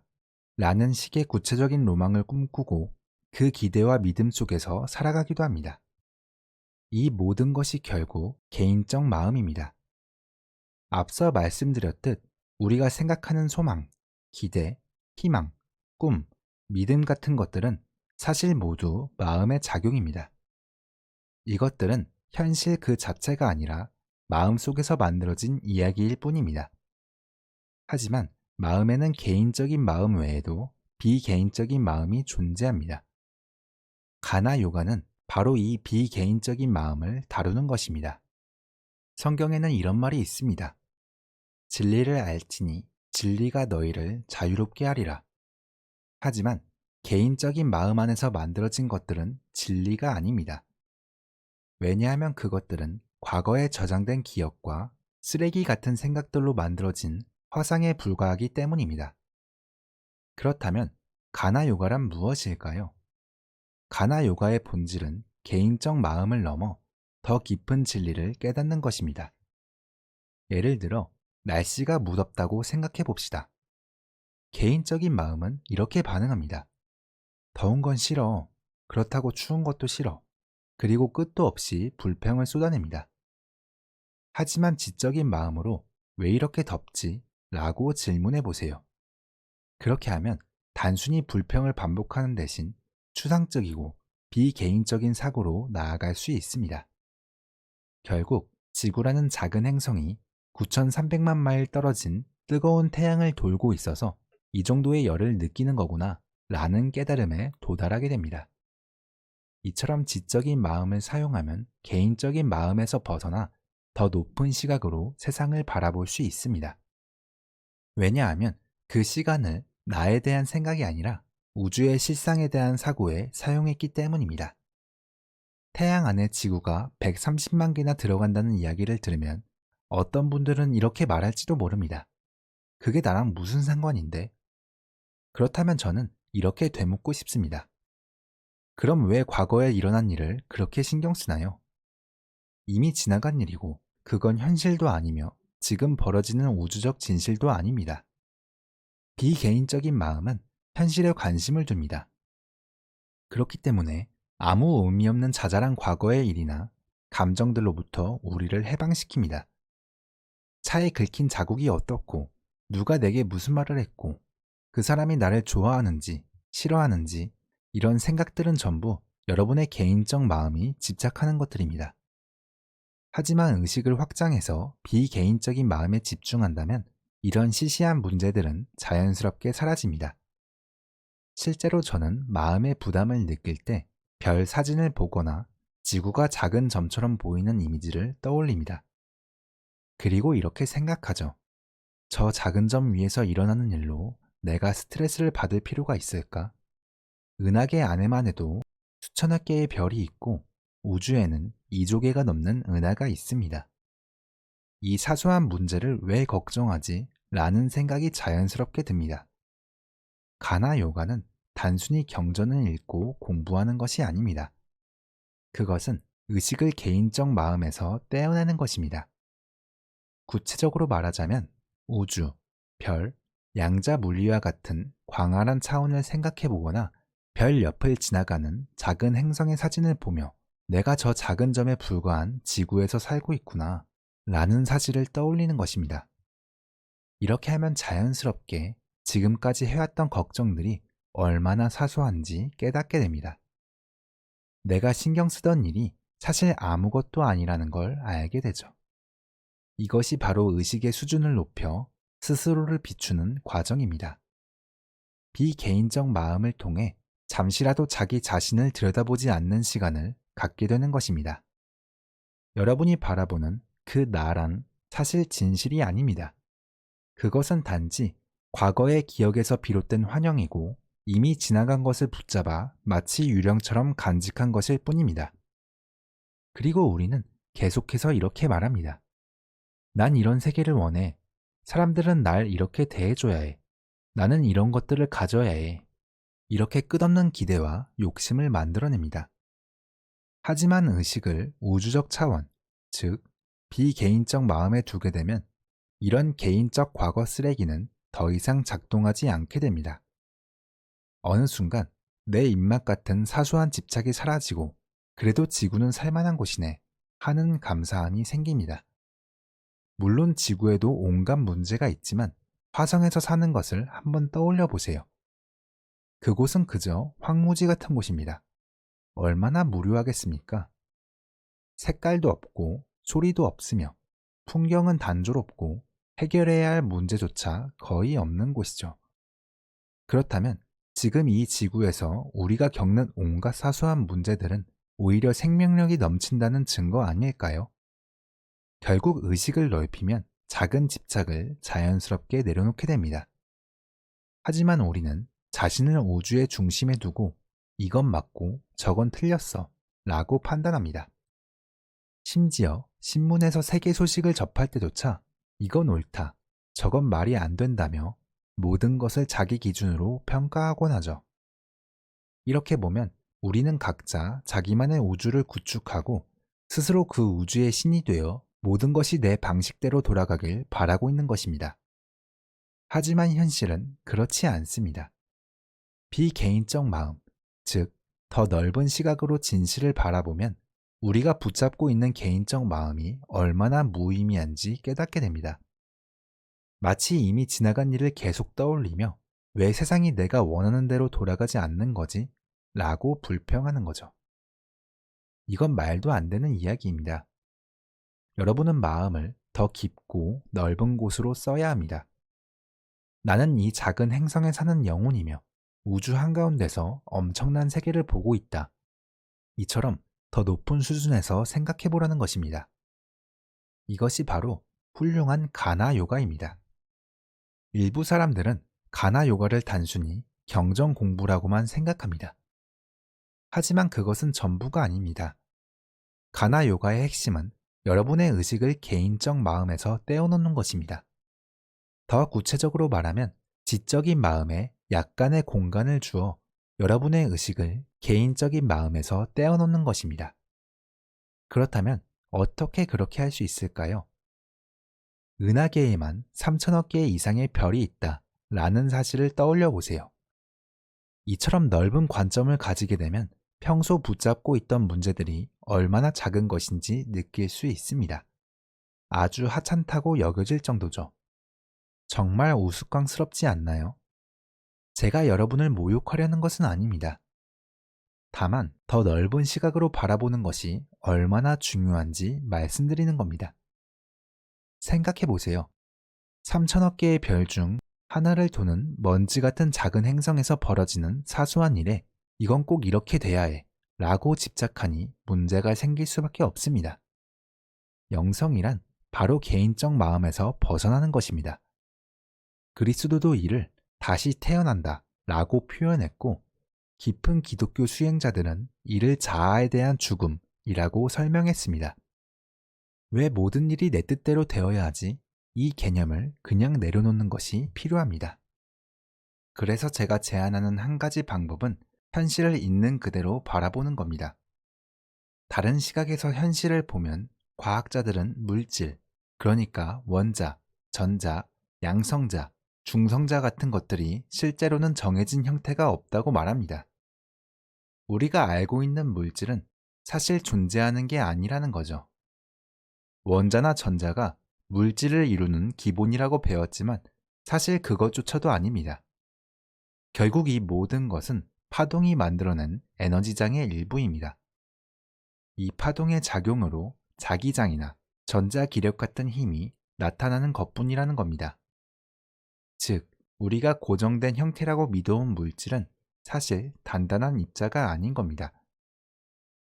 라는 식의 구체적인 로망을 꿈꾸고 그 기대와 믿음 속에서 살아가기도 합니다. 이 모든 것이 결국 개인적 마음입니다. 앞서 말씀드렸듯 우리가 생각하는 소망, 기대, 희망, 꿈, 믿음 같은 것들은 사실 모두 마음의 작용입니다. 이것들은 현실 그 자체가 아니라 마음 속에서 만들어진 이야기일 뿐입니다. 하지만 마음에는 개인적인 마음 외에도 비개인적인 마음이 존재합니다. 가나 요가는 바로 이 비개인적인 마음을 다루는 것입니다. 성경에는 이런 말이 있습니다. 진리를 알지니 진리가 너희를 자유롭게 하리라. 하지만 개인적인 마음 안에서 만들어진 것들은 진리가 아닙니다. 왜냐하면 그것들은 과거에 저장된 기억과 쓰레기 같은 생각들로 만들어진 화상에 불과하기 때문입니다. 그렇다면 가나 요가란 무엇일까요? 가나 요가의 본질은 개인적 마음을 넘어 더 깊은 진리를 깨닫는 것입니다. 예를 들어 날씨가 무덥다고 생각해 봅시다. 개인적인 마음은 이렇게 반응합니다. 더운 건 싫어. 그렇다고 추운 것도 싫어. 그리고 끝도 없이 불평을 쏟아냅니다. 하지만 지적인 마음으로 왜 이렇게 덥지? 라고 질문해 보세요. 그렇게 하면 단순히 불평을 반복하는 대신 추상적이고 비개인적인 사고로 나아갈 수 있습니다. 결국 지구라는 작은 행성이 9,300만 마일 떨어진 뜨거운 태양을 돌고 있어서 이 정도의 열을 느끼는 거구나 라는 깨달음에 도달하게 됩니다. 이처럼 지적인 마음을 사용하면 개인적인 마음에서 벗어나 더 높은 시각으로 세상을 바라볼 수 있습니다. 왜냐하면 그 시간을 나에 대한 생각이 아니라 우주의 실상에 대한 사고에 사용했기 때문입니다. 태양 안에 지구가 130만 개나 들어간다는 이야기를 들으면 어떤 분들은 이렇게 말할지도 모릅니다. 그게 나랑 무슨 상관인데? 그렇다면 저는 이렇게 되묻고 싶습니다. 그럼 왜 과거에 일어난 일을 그렇게 신경 쓰나요? 이미 지나간 일이고 그건 현실도 아니며 지금 벌어지는 우주적 진실도 아닙니다. 비개인적인 마음은 현실에 관심을 둡니다. 그렇기 때문에 아무 의미 없는 자잘한 과거의 일이나 감정들로부터 우리를 해방시킵니다. 차에 긁힌 자국이 어떻고, 누가 내게 무슨 말을 했고, 그 사람이 나를 좋아하는지, 싫어하는지, 이런 생각들은 전부 여러분의 개인적 마음이 집착하는 것들입니다. 하지만 의식을 확장해서 비개인적인 마음에 집중한다면 이런 시시한 문제들은 자연스럽게 사라집니다. 실제로 저는 마음의 부담을 느낄 때 별 사진을 보거나 지구가 작은 점처럼 보이는 이미지를 떠올립니다. 그리고 이렇게 생각하죠. 저 작은 점 위에서 일어나는 일로 내가 스트레스를 받을 필요가 있을까? 은하계 안에만 해도 수천여 개의 별이 있고 우주에는 2조 개가 넘는 은하가 있습니다. 이 사소한 문제를 왜 걱정하지? 라는 생각이 자연스럽게 듭니다. 가나 요가는 단순히 경전을 읽고 공부하는 것이 아닙니다. 그것은 의식을 개인적 마음에서 떼어내는 것입니다. 구체적으로 말하자면 우주, 별, 양자 물리와 같은 광활한 차원을 생각해 보거나 별 옆을 지나가는 작은 행성의 사진을 보며 내가 저 작은 점에 불과한 지구에서 살고 있구나 라는 사실을 떠올리는 것입니다. 이렇게 하면 자연스럽게 지금까지 해왔던 걱정들이 얼마나 사소한지 깨닫게 됩니다. 내가 신경 쓰던 일이 사실 아무것도 아니라는 걸 알게 되죠. 이것이 바로 의식의 수준을 높여 스스로를 비추는 과정입니다. 비개인적 마음을 통해 잠시라도 자기 자신을 들여다보지 않는 시간을 갖게 되는 것입니다. 여러분이 바라보는 그 나란 사실 진실이 아닙니다. 그것은 단지 과거의 기억에서 비롯된 환영이고 이미 지나간 것을 붙잡아 마치 유령처럼 간직한 것일 뿐입니다. 그리고 우리는 계속해서 이렇게 말합니다. 난 이런 세계를 원해. 사람들은 날 이렇게 대해줘야 해. 나는 이런 것들을 가져야 해. 이렇게 끝없는 기대와 욕심을 만들어냅니다. 하지만 의식을 우주적 차원, 즉 비개인적 마음에 두게 되면 이런 개인적 과거 쓰레기는 더 이상 작동하지 않게 됩니다. 어느 순간 내 입맛 같은 사소한 집착이 사라지고 그래도 지구는 살만한 곳이네 하는 감사함이 생깁니다. 물론 지구에도 온갖 문제가 있지만 화성에서 사는 것을 한번 떠올려 보세요. 그곳은 그저 황무지 같은 곳입니다. 얼마나 무료하겠습니까? 색깔도 없고 소리도 없으며 풍경은 단조롭고 해결해야 할 문제조차 거의 없는 곳이죠. 그렇다면 지금 이 지구에서 우리가 겪는 온갖 사소한 문제들은 오히려 생명력이 넘친다는 증거 아닐까요? 결국 의식을 넓히면 작은 집착을 자연스럽게 내려놓게 됩니다. 하지만 우리는 자신을 우주의 중심에 두고 이건 맞고 저건 틀렸어 라고 판단합니다. 심지어 신문에서 세계 소식을 접할 때조차 이건 옳다, 저건 말이 안 된다며 모든 것을 자기 기준으로 평가하곤 하죠. 이렇게 보면 우리는 각자 자기만의 우주를 구축하고 스스로 그 우주의 신이 되어 모든 것이 내 방식대로 돌아가길 바라고 있는 것입니다. 하지만 현실은 그렇지 않습니다. 비개인적 마음, 즉, 더 넓은 시각으로 진실을 바라보면 우리가 붙잡고 있는 개인적 마음이 얼마나 무의미한지 깨닫게 됩니다. 마치 이미 지나간 일을 계속 떠올리며 왜 세상이 내가 원하는 대로 돌아가지 않는 거지? 라고 불평하는 거죠. 이건 말도 안 되는 이야기입니다. 여러분은 마음을 더 깊고 넓은 곳으로 써야 합니다. 나는 이 작은 행성에 사는 영혼이며 우주 한가운데서 엄청난 세계를 보고 있다. 이처럼 더 높은 수준에서 생각해 보라는 것입니다. 이것이 바로 훌륭한 가나 요가입니다. 일부 사람들은 가나 요가를 단순히 경전 공부라고만 생각합니다. 하지만 그것은 전부가 아닙니다. 가나 요가의 핵심은 여러분의 의식을 개인적 마음에서 떼어놓는 것입니다. 더 구체적으로 말하면 지적인 마음에 약간의 공간을 주어 여러분의 의식을 개인적인 마음에서 떼어놓는 것입니다. 그렇다면 어떻게 그렇게 할 수 있을까요? 은하계에만 3천억 개 이상의 별이 있다 라는 사실을 떠올려 보세요. 이처럼 넓은 관점을 가지게 되면 평소 붙잡고 있던 문제들이 얼마나 작은 것인지 느낄 수 있습니다. 아주 하찮다고 여겨질 정도죠. 정말 우스꽝스럽지 않나요? 제가 여러분을 모욕하려는 것은 아닙니다. 다만 더 넓은 시각으로 바라보는 것이 얼마나 중요한지 말씀드리는 겁니다. 생각해 보세요. 3천억 개의 별 중 하나를 도는 먼지 같은 작은 행성에서 벌어지는 사소한 일에 이건 꼭 이렇게 돼야 해 라고 집착하니 문제가 생길 수밖에 없습니다. 영성이란 바로 개인적 마음에서 벗어나는 것입니다. 그리스도도 이를 다시 태어난다 라고 표현했고 깊은 기독교 수행자들은 이를 자아에 대한 죽음이라고 설명했습니다. 왜 모든 일이 내 뜻대로 되어야 하지? 이 개념을 그냥 내려놓는 것이 필요합니다. 그래서 제가 제안하는 한 가지 방법은 현실을 있는 그대로 바라보는 겁니다. 다른 시각에서 현실을 보면 과학자들은 물질, 그러니까 원자, 전자, 양성자, 중성자 같은 것들이 실제로는 정해진 형태가 없다고 말합니다. 우리가 알고 있는 물질은 사실 존재하는 게 아니라는 거죠. 원자나 전자가 물질을 이루는 기본이라고 배웠지만 사실 그것조차도 아닙니다. 결국 이 모든 것은 파동이 만들어낸 에너지장의 일부입니다. 이 파동의 작용으로 자기장이나 전자기력 같은 힘이 나타나는 것뿐이라는 겁니다. 즉, 우리가 고정된 형태라고 믿어온 물질은 사실 단단한 입자가 아닌 겁니다.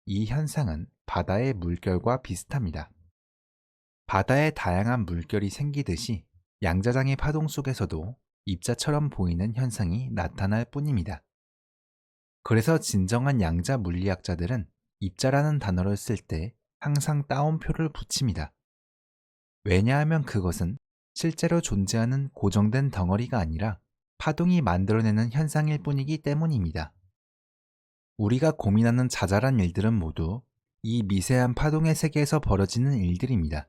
이 현상은 바다의 물결과 비슷합니다. 바다에 다양한 물결이 생기듯이 양자장의 파동 속에서도 입자처럼 보이는 현상이 나타날 뿐입니다. 그래서 진정한 양자 물리학자들은 입자라는 단어를 쓸 때 항상 따옴표를 붙입니다. 왜냐하면 그것은 실제로 존재하는 고정된 덩어리가 아니라 파동이 만들어내는 현상일 뿐이기 때문입니다. 우리가 고민하는 자잘한 일들은 모두 이 미세한 파동의 세계에서 벌어지는 일들입니다.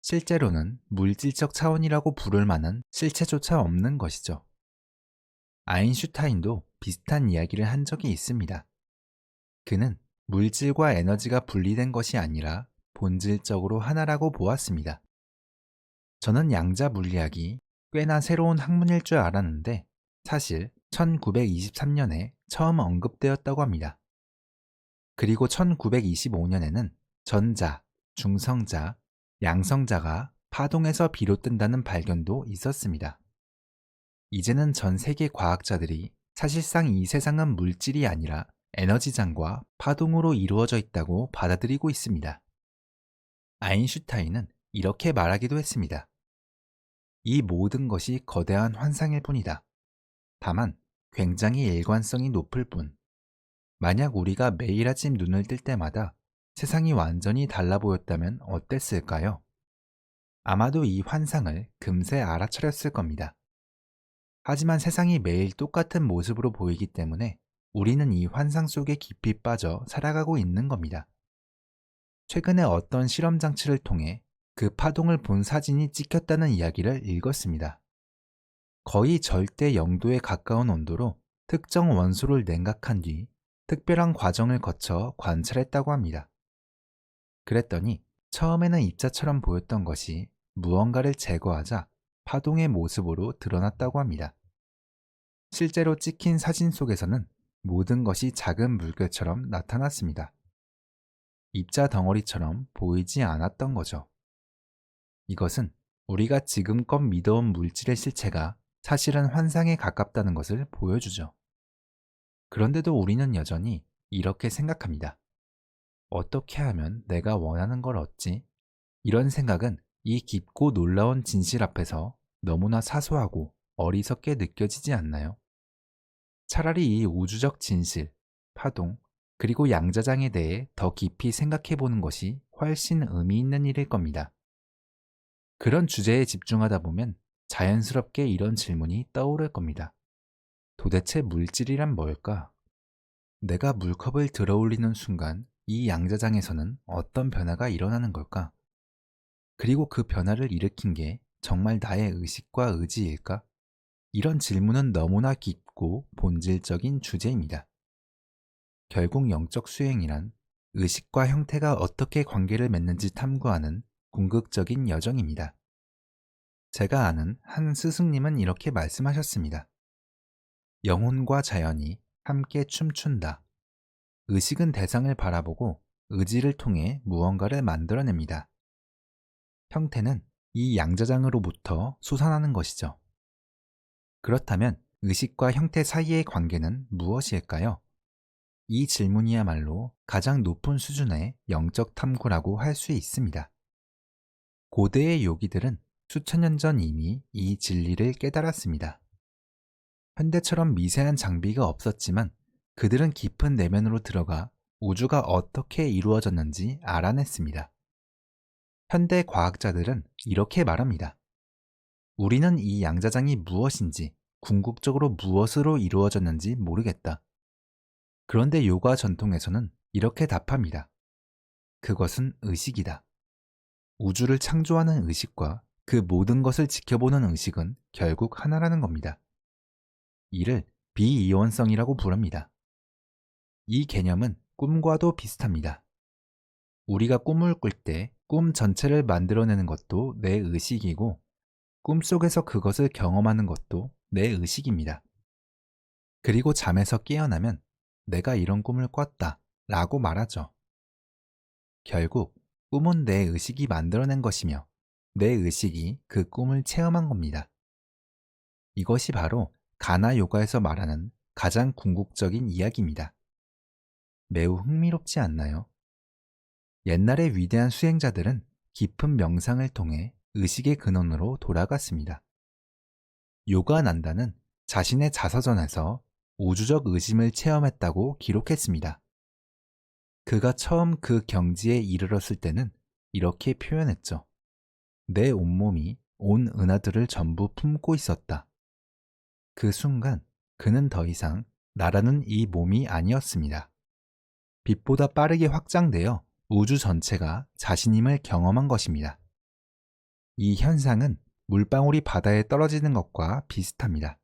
실제로는 물질적 차원이라고 부를 만한 실체조차 없는 것이죠. 아인슈타인도 비슷한 이야기를 한 적이 있습니다. 그는 물질과 에너지가 분리된 것이 아니라 본질적으로 하나라고 보았습니다. 저는 양자 물리학이 꽤나 새로운 학문일 줄 알았는데 사실 1923년에 처음 언급되었다고 합니다. 그리고 1925년에는 전자, 중성자, 양성자가 파동에서 비롯된다는 발견도 있었습니다. 이제는 전 세계 과학자들이 사실상 이 세상은 물질이 아니라 에너지장과 파동으로 이루어져 있다고 받아들이고 있습니다. 아인슈타인은 이렇게 말하기도 했습니다. 이 모든 것이 거대한 환상일 뿐이다. 다만 굉장히 일관성이 높을 뿐. 만약 우리가 매일 아침 눈을 뜰 때마다 세상이 완전히 달라 보였다면 어땠을까요? 아마도 이 환상을 금세 알아차렸을 겁니다. 하지만 세상이 매일 똑같은 모습으로 보이기 때문에 우리는 이 환상 속에 깊이 빠져 살아가고 있는 겁니다. 최근에 어떤 실험 장치를 통해 그 파동을 본 사진이 찍혔다는 이야기를 읽었습니다. 거의 절대 0도에 가까운 온도로 특정 원소를 냉각한 뒤 특별한 과정을 거쳐 관찰했다고 합니다. 그랬더니 처음에는 입자처럼 보였던 것이 무언가를 제거하자 파동의 모습으로 드러났다고 합니다. 실제로 찍힌 사진 속에서는 모든 것이 작은 물결처럼 나타났습니다. 입자 덩어리처럼 보이지 않았던 거죠. 이것은 우리가 지금껏 믿어온 물질의 실체가 사실은 환상에 가깝다는 것을 보여주죠. 그런데도 우리는 여전히 이렇게 생각합니다. 어떻게 하면 내가 원하는 걸 얻지? 이런 생각은 이 깊고 놀라운 진실 앞에서 너무나 사소하고 어리석게 느껴지지 않나요? 차라리 이 우주적 진실, 파동, 그리고 양자장에 대해 더 깊이 생각해 보는 것이 훨씬 의미 있는 일일 겁니다. 그런 주제에 집중하다 보면 자연스럽게 이런 질문이 떠오를 겁니다. 도대체 물질이란 뭘까? 내가 물컵을 들어 올리는 순간 이 양자장에서는 어떤 변화가 일어나는 걸까? 그리고 그 변화를 일으킨 게 정말 나의 의식과 의지일까? 이런 질문은 너무나 깊고 본질적인 주제입니다. 결국 영적 수행이란 의식과 형태가 어떻게 관계를 맺는지 탐구하는 궁극적인 여정입니다. 제가 아는 한 스승님은 이렇게 말씀하셨습니다. 영혼과 자연이 함께 춤춘다. 의식은 대상을 바라보고 의지를 통해 무언가를 만들어냅니다. 형태는 이 양자장으로부터 솟아나는 것이죠. 그렇다면 의식과 형태 사이의 관계는 무엇일까요? 이 질문이야말로 가장 높은 수준의 영적 탐구라고 할 수 있습니다. 고대의 요기들은 수천 년 전 이미 이 진리를 깨달았습니다. 현대처럼 미세한 장비가 없었지만 그들은 깊은 내면으로 들어가 우주가 어떻게 이루어졌는지 알아냈습니다. 현대 과학자들은 이렇게 말합니다. 우리는 이 양자장이 무엇인지, 궁극적으로 무엇으로 이루어졌는지 모르겠다. 그런데 요가 전통에서는 이렇게 답합니다. 그것은 의식이다. 우주를 창조하는 의식과 그 모든 것을 지켜보는 의식은 결국 하나라는 겁니다. 이를 비이원성이라고 부릅니다. 이 개념은 꿈과도 비슷합니다. 우리가 꿈을 꿀 때 꿈 전체를 만들어내는 것도 내 의식이고 꿈속에서 그것을 경험하는 것도 내 의식입니다. 그리고 잠에서 깨어나면 내가 이런 꿈을 꿨다 라고 말하죠. 결국 꿈은 내 의식이 만들어낸 것이며 내 의식이 그 꿈을 체험한 겁니다. 이것이 바로 가나 요가에서 말하는 가장 궁극적인 이야기입니다. 매우 흥미롭지 않나요? 옛날의 위대한 수행자들은 깊은 명상을 통해 의식의 근원으로 돌아갔습니다. 요가난다는 자신의 자서전에서 우주적 의심을 체험했다고 기록했습니다. 그가 처음 그 경지에 이르렀을 때는 이렇게 표현했죠. 내 온몸이 온 은하들을 전부 품고 있었다. 그 순간 그는 더 이상 나라는 이 몸이 아니었습니다. 빛보다 빠르게 확장되어 우주 전체가 자신임을 경험한 것입니다. 이 현상은 물방울이 바다에 떨어지는 것과 비슷합니다.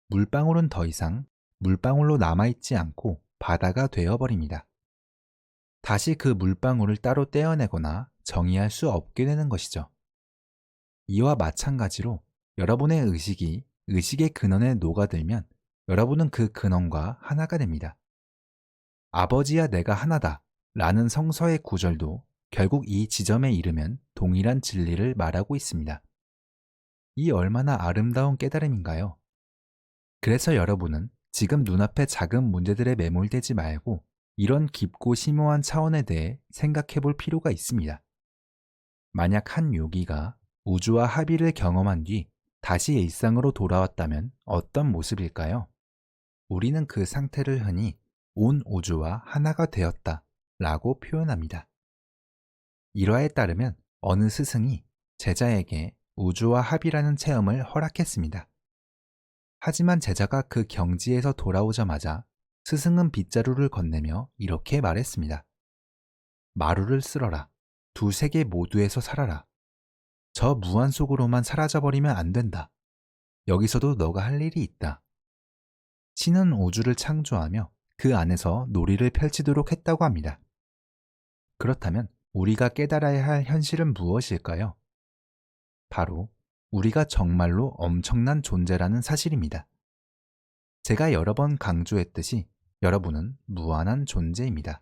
물방울은 더 이상 물방울로 남아있지 않고 바다가 되어버립니다. 다시 그 물방울을 따로 떼어내거나 정의할 수 없게 되는 것이죠. 이와 마찬가지로 여러분의 의식이 의식의 근원에 녹아들면 여러분은 그 근원과 하나가 됩니다. 아버지와 내가 하나다 라는 성서의 구절도 결국 이 지점에 이르면 동일한 진리를 말하고 있습니다. 이 얼마나 아름다운 깨달음인가요? 그래서 여러분은 지금 눈앞의 작은 문제들에 매몰되지 말고 이런 깊고 심오한 차원에 대해 생각해 볼 필요가 있습니다. 만약 한 요기가 우주와 합의를 경험한 뒤 다시 일상으로 돌아왔다면 어떤 모습일까요? 우리는 그 상태를 흔히 온 우주와 하나가 되었다 라고 표현합니다. 일화에 따르면 어느 스승이 제자에게 우주와 합이라는 체험을 허락했습니다. 하지만 제자가 그 경지에서 돌아오자마자 스승은 빗자루를 건네며 이렇게 말했습니다. 마루를 쓸어라. 두 세계 모두에서 살아라. 저 무한 속으로만 사라져버리면 안 된다. 여기서도 너가 할 일이 있다. 신은 우주를 창조하며 그 안에서 놀이를 펼치도록 했다고 합니다. 그렇다면 우리가 깨달아야 할 현실은 무엇일까요? 바로 우리가 정말로 엄청난 존재라는 사실입니다. 제가 여러 번 강조했듯이 여러분은 무한한 존재입니다.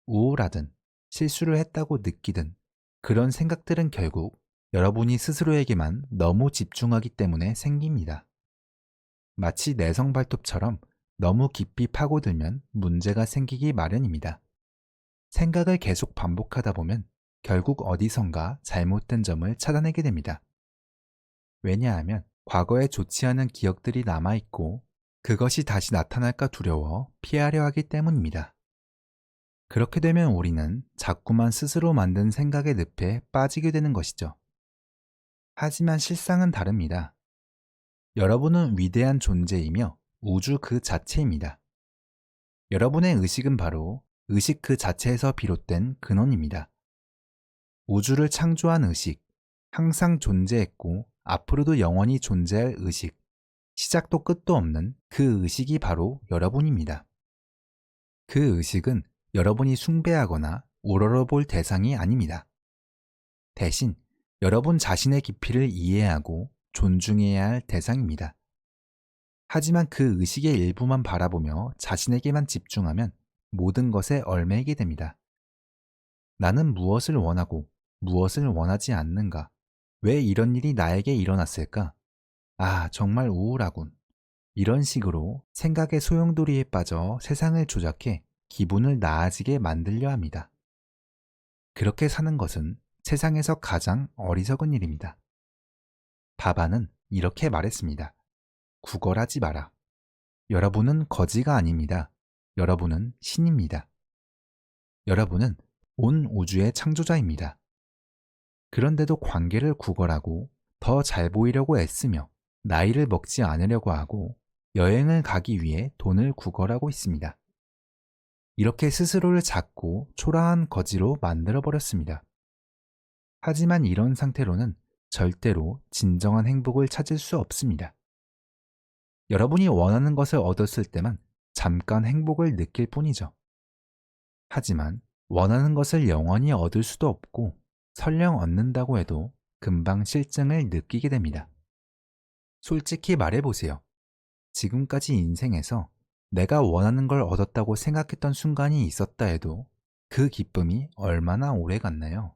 우울하든 실수를 했다고 느끼든 그런 생각들은 결국 여러분이 스스로에게만 너무 집중하기 때문에 생깁니다. 마치 내성 발톱처럼 너무 깊이 파고들면 문제가 생기기 마련입니다. 생각을 계속 반복하다 보면 결국 어디선가 잘못된 점을 찾아내게 됩니다. 왜냐하면 과거에 좋지 않은 기억들이 남아있고 그것이 다시 나타날까 두려워 피하려 하기 때문입니다. 그렇게 되면 우리는 자꾸만 스스로 만든 생각의 늪에 빠지게 되는 것이죠. 하지만 실상은 다릅니다. 여러분은 위대한 존재이며 우주 그 자체입니다. 여러분의 의식은 바로 의식 그 자체에서 비롯된 근원입니다. 우주를 창조한 의식, 항상 존재했고 앞으로도 영원히 존재할 의식, 시작도 끝도 없는 그 의식이 바로 여러분입니다. 그 의식은 여러분이 숭배하거나 우러러볼 대상이 아닙니다. 대신 여러분 자신의 깊이를 이해하고 존중해야 할 대상입니다. 하지만 그 의식의 일부만 바라보며 자신에게만 집중하면 모든 것에 얽매이게 됩니다. 나는 무엇을 원하고 무엇을 원하지 않는가? 왜 이런 일이 나에게 일어났을까? 아, 정말 우울하군. 이런 식으로 생각의 소용돌이에 빠져 세상을 조작해 기분을 나아지게 만들려 합니다. 그렇게 사는 것은 세상에서 가장 어리석은 일입니다. 바바는 이렇게 말했습니다. 구걸하지 마라. 여러분은 거지가 아닙니다. 여러분은 신입니다. 여러분은 온 우주의 창조자입니다. 그런데도 관계를 구걸하고 더 잘 보이려고 애쓰며 나이를 먹지 않으려고 하고 여행을 가기 위해 돈을 구걸하고 있습니다. 이렇게 스스로를 작고 초라한 거지로 만들어버렸습니다. 하지만 이런 상태로는 절대로 진정한 행복을 찾을 수 없습니다. 여러분이 원하는 것을 얻었을 때만 잠깐 행복을 느낄 뿐이죠. 하지만 원하는 것을 영원히 얻을 수도 없고 설령 얻는다고 해도 금방 실증을 느끼게 됩니다. 솔직히 말해보세요. 지금까지 인생에서 내가 원하는 걸 얻었다고 생각했던 순간이 있었다 해도 그 기쁨이 얼마나 오래 갔나요?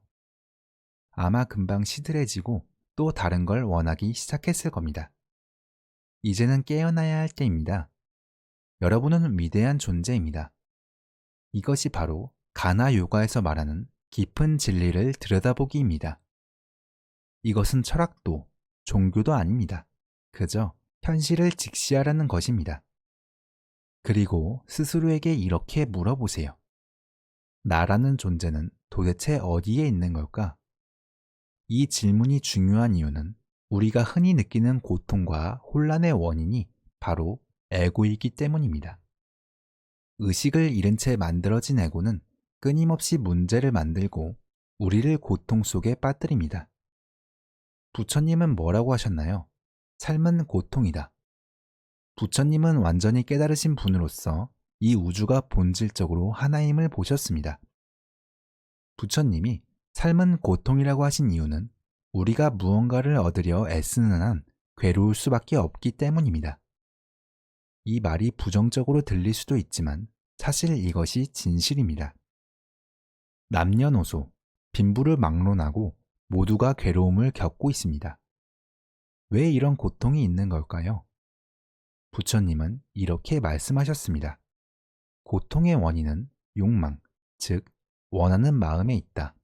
아마 금방 시들해지고 또 다른 걸 원하기 시작했을 겁니다. 이제는 깨어나야 할 때입니다. 여러분은 위대한 존재입니다. 이것이 바로 가나 요가에서 말하는 깊은 진리를 들여다보기입니다. 이것은 철학도 종교도 아닙니다. 그저 현실을 직시하라는 것입니다. 그리고 스스로에게 이렇게 물어보세요. 나라는 존재는 도대체 어디에 있는 걸까? 이 질문이 중요한 이유는 우리가 흔히 느끼는 고통과 혼란의 원인이 바로 에고이기 때문입니다. 의식을 잃은 채 만들어진 에고는 끊임없이 문제를 만들고 우리를 고통 속에 빠뜨립니다. 부처님은 뭐라고 하셨나요? 삶은 고통이다. 부처님은 완전히 깨달으신 분으로서 이 우주가 본질적으로 하나임을 보셨습니다. 부처님이 삶은 고통이라고 하신 이유는 우리가 무언가를 얻으려 애쓰는 한 괴로울 수밖에 없기 때문입니다. 이 말이 부정적으로 들릴 수도 있지만 사실 이것이 진실입니다. 남녀노소, 빈부를 막론하고 모두가 괴로움을 겪고 있습니다. 왜 이런 고통이 있는 걸까요? 부처님은 이렇게 말씀하셨습니다. 고통의 원인은 욕망, 즉 원하는 마음에 있다.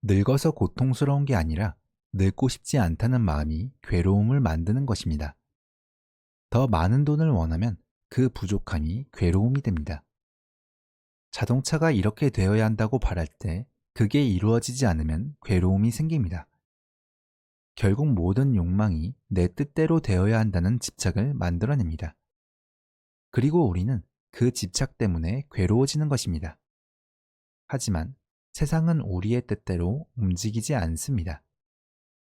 늙어서 고통스러운 게 아니라 늙고 싶지 않다는 마음이 괴로움을 만드는 것입니다. 더 많은 돈을 원하면 그 부족함이 괴로움이 됩니다. 자동차가 이렇게 되어야 한다고 바랄 때 그게 이루어지지 않으면 괴로움이 생깁니다. 결국 모든 욕망이 내 뜻대로 되어야 한다는 집착을 만들어냅니다. 그리고 우리는 그 집착 때문에 괴로워지는 것입니다. 하지만 세상은 우리의 뜻대로 움직이지 않습니다.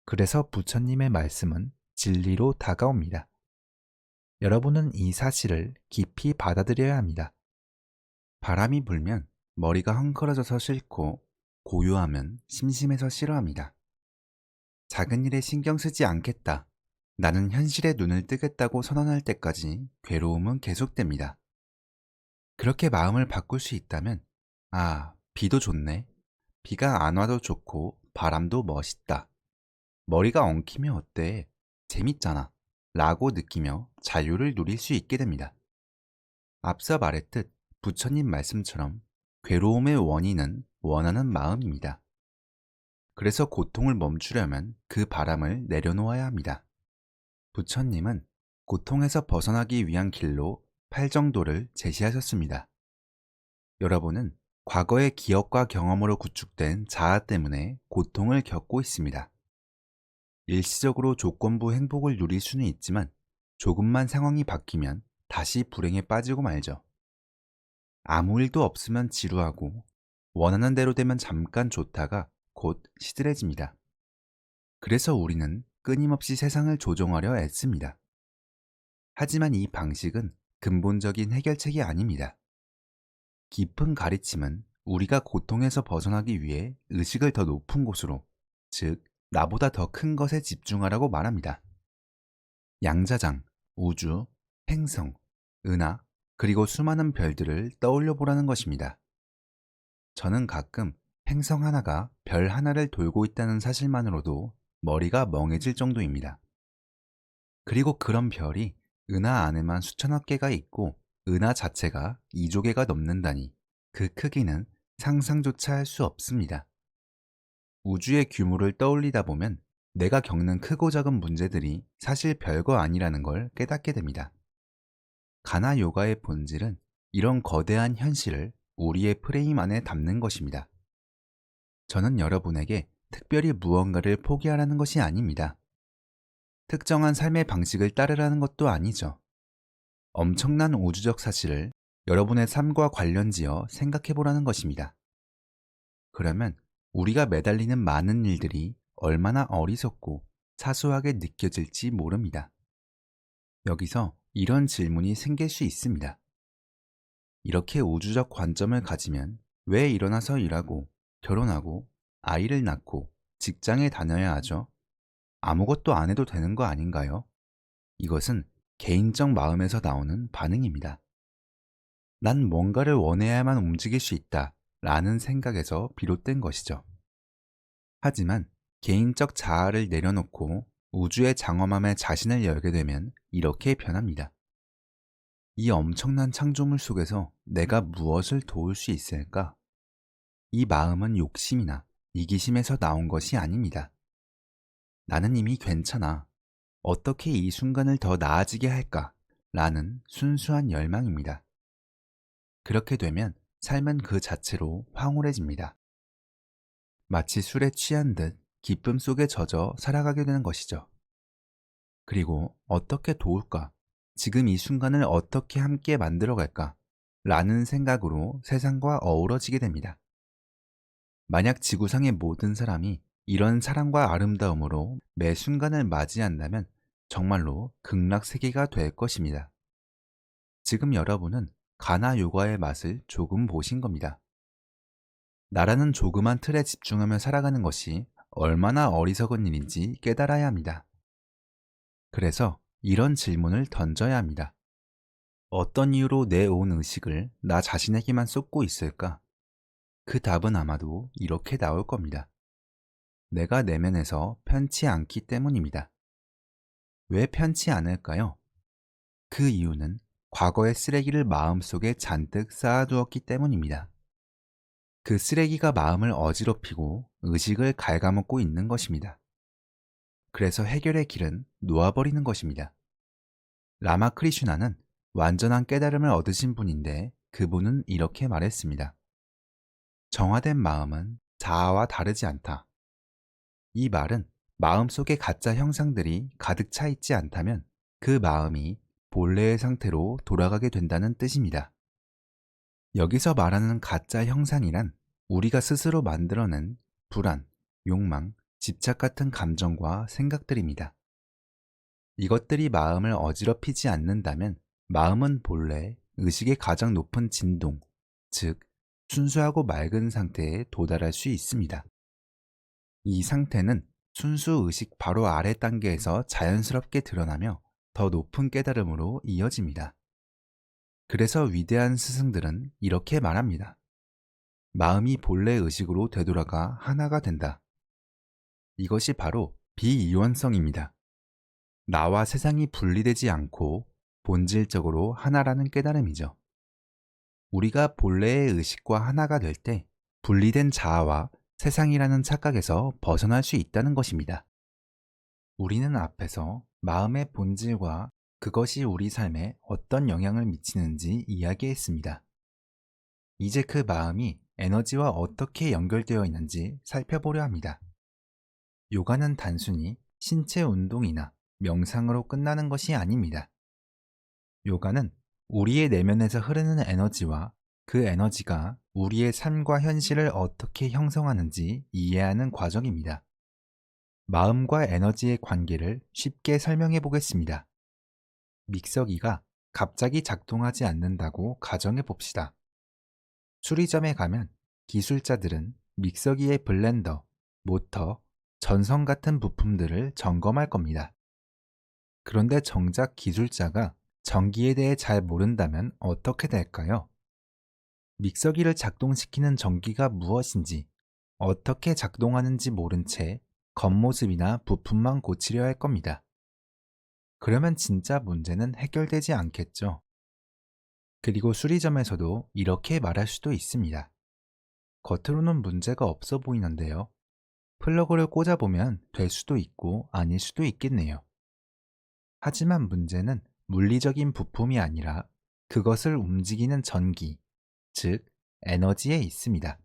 그래서 부처님의 말씀은 진리로 다가옵니다. 여러분은 이 사실을 깊이 받아들여야 합니다. 바람이 불면 머리가 헝클어져서 싫고 고요하면 심심해서 싫어합니다. 작은 일에 신경 쓰지 않겠다. 나는 현실에 눈을 뜨겠다고 선언할 때까지 괴로움은 계속됩니다. 그렇게 마음을 바꿀 수 있다면, 아, 비도 좋네. 비가 안 와도 좋고 바람도 멋있다. 머리가 엉키면 어때? 재밌잖아. 라고 느끼며 자유를 누릴 수 있게 됩니다. 앞서 말했듯 부처님 말씀처럼 괴로움의 원인은 원하는 마음입니다. 그래서 고통을 멈추려면 그 바람을 내려놓아야 합니다. 부처님은 고통에서 벗어나기 위한 길로 팔정도를 제시하셨습니다. 여러분은 과거의 기억과 경험으로 구축된 자아 때문에 고통을 겪고 있습니다. 일시적으로 조건부 행복을 누릴 수는 있지만 조금만 상황이 바뀌면 다시 불행에 빠지고 말죠. 아무 일도 없으면 지루하고 원하는 대로 되면 잠깐 좋다가 곧 시들해집니다. 그래서 우리는 끊임없이 세상을 조종하려 애씁니다. 하지만 이 방식은 근본적인 해결책이 아닙니다. 깊은 가르침은 우리가 고통에서 벗어나기 위해 의식을 더 높은 곳으로, 즉, 나보다 더 큰 것에 집중하라고 말합니다. 양자장, 우주, 행성, 은하, 그리고 수많은 별들을 떠올려 보라는 것입니다. 저는 가끔 행성 하나가 별 하나를 돌고 있다는 사실만으로도 머리가 멍해질 정도입니다. 그리고 그런 별이 은하 안에만 수천억 개가 있고 은하 자체가 2조 개가 넘는다니 그 크기는 상상조차 할 수 없습니다. 우주의 규모를 떠올리다 보면 내가 겪는 크고 작은 문제들이 사실 별거 아니라는 걸 깨닫게 됩니다. 가나 요가의 본질은 이런 거대한 현실을 우리의 프레임 안에 담는 것입니다. 저는 여러분에게 특별히 무언가를 포기하라는 것이 아닙니다. 특정한 삶의 방식을 따르라는 것도 아니죠. 엄청난 우주적 사실을 여러분의 삶과 관련지어 생각해 보라는 것입니다. 그러면 우리가 매달리는 많은 일들이 얼마나 어리석고 사소하게 느껴질지 모릅니다. 여기서 이런 질문이 생길 수 있습니다. 이렇게 우주적 관점을 가지면 왜 일어나서 일하고 결혼하고 아이를 낳고 직장에 다녀야 하죠? 아무것도 안 해도 되는 거 아닌가요? 이것은 개인적 마음에서 나오는 반응입니다. 난 뭔가를 원해야만 움직일 수 있다 라는 생각에서 비롯된 것이죠. 하지만 개인적 자아를 내려놓고 우주의 장엄함에 자신을 열게 되면 이렇게 변합니다. 이 엄청난 창조물 속에서 내가 무엇을 도울 수 있을까? 이 마음은 욕심이나 이기심에서 나온 것이 아닙니다. 나는 이미 괜찮아. 어떻게 이 순간을 더 나아지게 할까? 라는 순수한 열망입니다. 그렇게 되면 삶은 그 자체로 황홀해집니다. 마치 술에 취한 듯 기쁨 속에 젖어 살아가게 되는 것이죠. 그리고 어떻게 도울까? 지금 이 순간을 어떻게 함께 만들어갈까? 라는 생각으로 세상과 어우러지게 됩니다. 만약 지구상의 모든 사람이 이런 사랑과 아름다움으로 매 순간을 맞이한다면 정말로 극락세계가 될 것입니다. 지금 여러분은 가나 요가의 맛을 조금 보신 겁니다. 나라는 조그만 틀에 집중하며 살아가는 것이 얼마나 어리석은 일인지 깨달아야 합니다. 그래서 이런 질문을 던져야 합니다. 어떤 이유로 내 온 의식을 나 자신에게만 쏟고 있을까? 그 답은 아마도 이렇게 나올 겁니다. 내가 내면에서 편치 않기 때문입니다. 왜 편치 않을까요? 그 이유는 과거의 쓰레기를 마음속에 잔뜩 쌓아두었기 때문입니다. 그 쓰레기가 마음을 어지럽히고 의식을 갉아먹고 있는 것입니다. 그래서 해결의 길은 놓아버리는 것입니다. 라마크리슈나는 완전한 깨달음을 얻으신 분인데 그분은 이렇게 말했습니다. 정화된 마음은 자아와 다르지 않다. 이 말은 마음속에 가짜 형상들이 가득 차 있지 않다면 그 마음이 본래의 상태로 돌아가게 된다는 뜻입니다. 여기서 말하는 가짜 형상이란 우리가 스스로 만들어낸 불안, 욕망, 집착 같은 감정과 생각들입니다. 이것들이 마음을 어지럽히지 않는다면 마음은 본래 의식의 가장 높은 진동, 즉 순수하고 맑은 상태에 도달할 수 있습니다. 이 상태는 순수 의식 바로 아래 단계에서 자연스럽게 드러나며 더 높은 깨달음으로 이어집니다. 그래서 위대한 스승들은 이렇게 말합니다. 마음이 본래 의식으로 되돌아가 하나가 된다. 이것이 바로 비이원성입니다. 나와 세상이 분리되지 않고 본질적으로 하나라는 깨달음이죠. 우리가 본래의 의식과 하나가 될 때 분리된 자아와 세상이라는 착각에서 벗어날 수 있다는 것입니다. 우리는 앞에서 마음의 본질과 그것이 우리 삶에 어떤 영향을 미치는지 이야기했습니다. 이제 그 마음이 에너지와 어떻게 연결되어 있는지 살펴보려 합니다. 요가는 단순히 신체 운동이나 명상으로 끝나는 것이 아닙니다. 요가는 우리의 내면에서 흐르는 에너지와 그 에너지가 우리의 삶과 현실을 어떻게 형성하는지 이해하는 과정입니다. 마음과 에너지의 관계를 쉽게 설명해 보겠습니다. 믹서기가 갑자기 작동하지 않는다고 가정해 봅시다. 수리점에 가면 기술자들은 믹서기의 블렌더, 모터, 전선 같은 부품들을 점검할 겁니다. 그런데 정작 기술자가 전기에 대해 잘 모른다면 어떻게 될까요? 믹서기를 작동시키는 전기가 무엇인지, 어떻게 작동하는지 모른 채 겉모습이나 부품만 고치려 할 겁니다. 그러면 진짜 문제는 해결되지 않겠죠. 그리고 수리점에서도 이렇게 말할 수도 있습니다. 겉으로는 문제가 없어 보이는데요. 플러그를 꽂아보면 될 수도 있고 아닐 수도 있겠네요. 하지만 문제는 물리적인 부품이 아니라 그것을 움직이는 전기, 즉 에너지에 있습니다.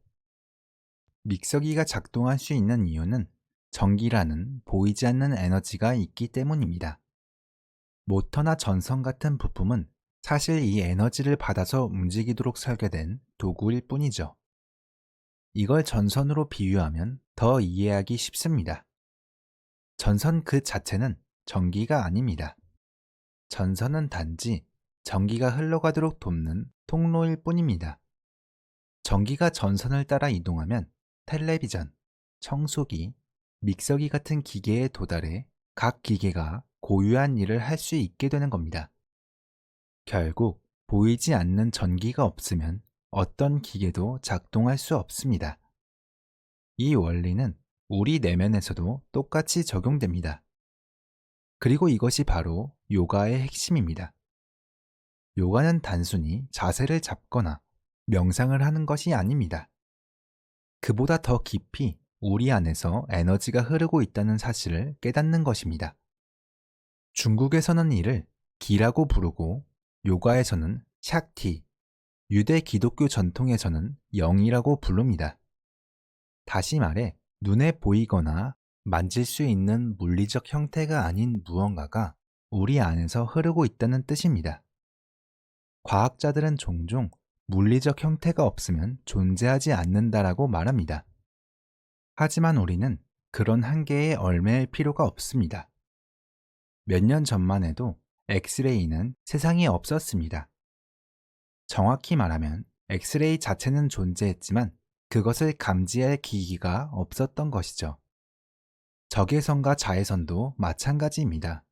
믹서기가 작동할 수 있는 이유는 전기라는 보이지 않는 에너지가 있기 때문입니다. 모터나 전선 같은 부품은 사실 이 에너지를 받아서 움직이도록 설계된 도구일 뿐이죠. 이걸 전선으로 비유하면 더 이해하기 쉽습니다. 전선 그 자체는 전기가 아닙니다. 전선은 단지 전기가 흘러가도록 돕는 통로일 뿐입니다. 전기가 전선을 따라 이동하면 텔레비전, 청소기, 믹서기 같은 기계에 도달해 각 기계가 고유한 일을 할 수 있게 되는 겁니다. 결국 보이지 않는 전기가 없으면 어떤 기계도 작동할 수 없습니다. 이 원리는 우리 내면에서도 똑같이 적용됩니다. 그리고 이것이 바로 요가의 핵심입니다. 요가는 단순히 자세를 잡거나 명상을 하는 것이 아닙니다. 그보다 더 깊이 우리 안에서 에너지가 흐르고 있다는 사실을 깨닫는 것입니다. 중국에서는 이를 기라고 부르고 요가에서는 샥티, 유대 기독교 전통에서는 영이라고 부릅니다. 다시 말해 눈에 보이거나 만질 수 있는 물리적 형태가 아닌 무언가가 우리 안에서 흐르고 있다는 뜻입니다. 과학자들은 종종 물리적 형태가 없으면 존재하지 않는다라고 말합니다. 하지만 우리는 그런 한계에 얽매일 필요가 없습니다. 몇 년 전만 해도 엑스레이는 세상에 없었습니다. 정확히 말하면 엑스레이 자체는 존재했지만 그것을 감지할 기기가 없었던 것이죠. 적외선과 자외선도 마찬가지입니다.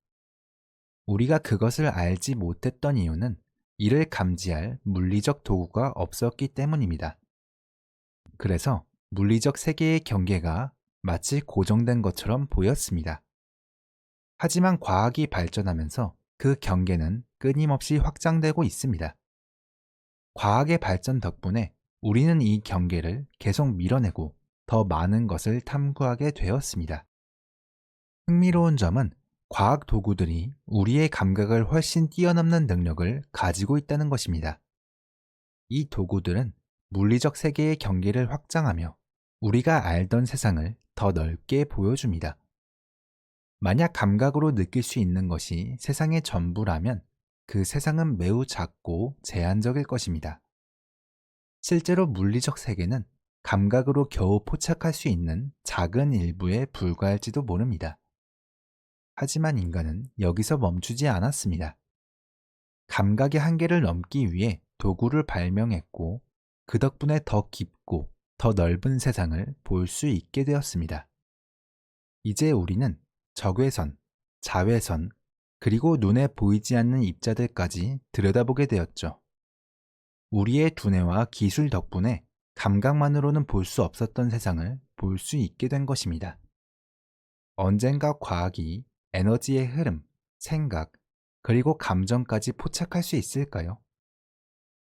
우리가 그것을 알지 못했던 이유는 이를 감지할 물리적 도구가 없었기 때문입니다. 그래서 물리적 세계의 경계가 마치 고정된 것처럼 보였습니다. 하지만 과학이 발전하면서 그 경계는 끊임없이 확장되고 있습니다. 과학의 발전 덕분에 우리는 이 경계를 계속 밀어내고 더 많은 것을 탐구하게 되었습니다. 흥미로운 점은 과학 도구들이 우리의 감각을 훨씬 뛰어넘는 능력을 가지고 있다는 것입니다. 이 도구들은 물리적 세계의 경계를 확장하며 우리가 알던 세상을 더 넓게 보여줍니다. 만약 감각으로 느낄 수 있는 것이 세상의 전부라면 그 세상은 매우 작고 제한적일 것입니다. 실제로 물리적 세계는 감각으로 겨우 포착할 수 있는 작은 일부에 불과할지도 모릅니다. 하지만 인간은 여기서 멈추지 않았습니다. 감각의 한계를 넘기 위해 도구를 발명했고 그 덕분에 더 깊고 더 넓은 세상을 볼 수 있게 되었습니다. 이제 우리는 적외선, 자외선, 그리고 눈에 보이지 않는 입자들까지 들여다보게 되었죠. 우리의 두뇌와 기술 덕분에 감각만으로는 볼 수 없었던 세상을 볼 수 있게 된 것입니다. 언젠가 과학이 에너지의 흐름, 생각, 그리고 감정까지 포착할 수 있을까요?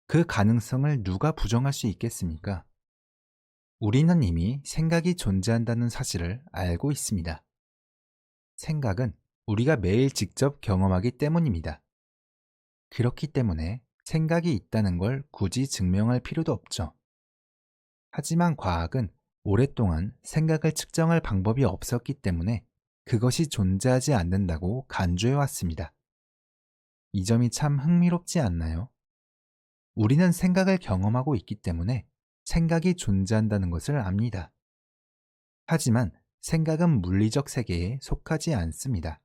그 가능성을 누가 부정할 수 있겠습니까? 우리는 이미 생각이 존재한다는 사실을 알고 있습니다. 생각은 우리가 매일 직접 경험하기 때문입니다. 그렇기 때문에 생각이 있다는 걸 굳이 증명할 필요도 없죠. 하지만 과학은 오랫동안 생각을 측정할 방법이 없었기 때문에 그것이 존재하지 않는다고 간주해 왔습니다. 이 점이 참 흥미롭지 않나요? 우리는 생각을 경험하고 있기 때문에 생각이 존재한다는 것을 압니다. 하지만 생각은 물리적 세계에 속하지 않습니다.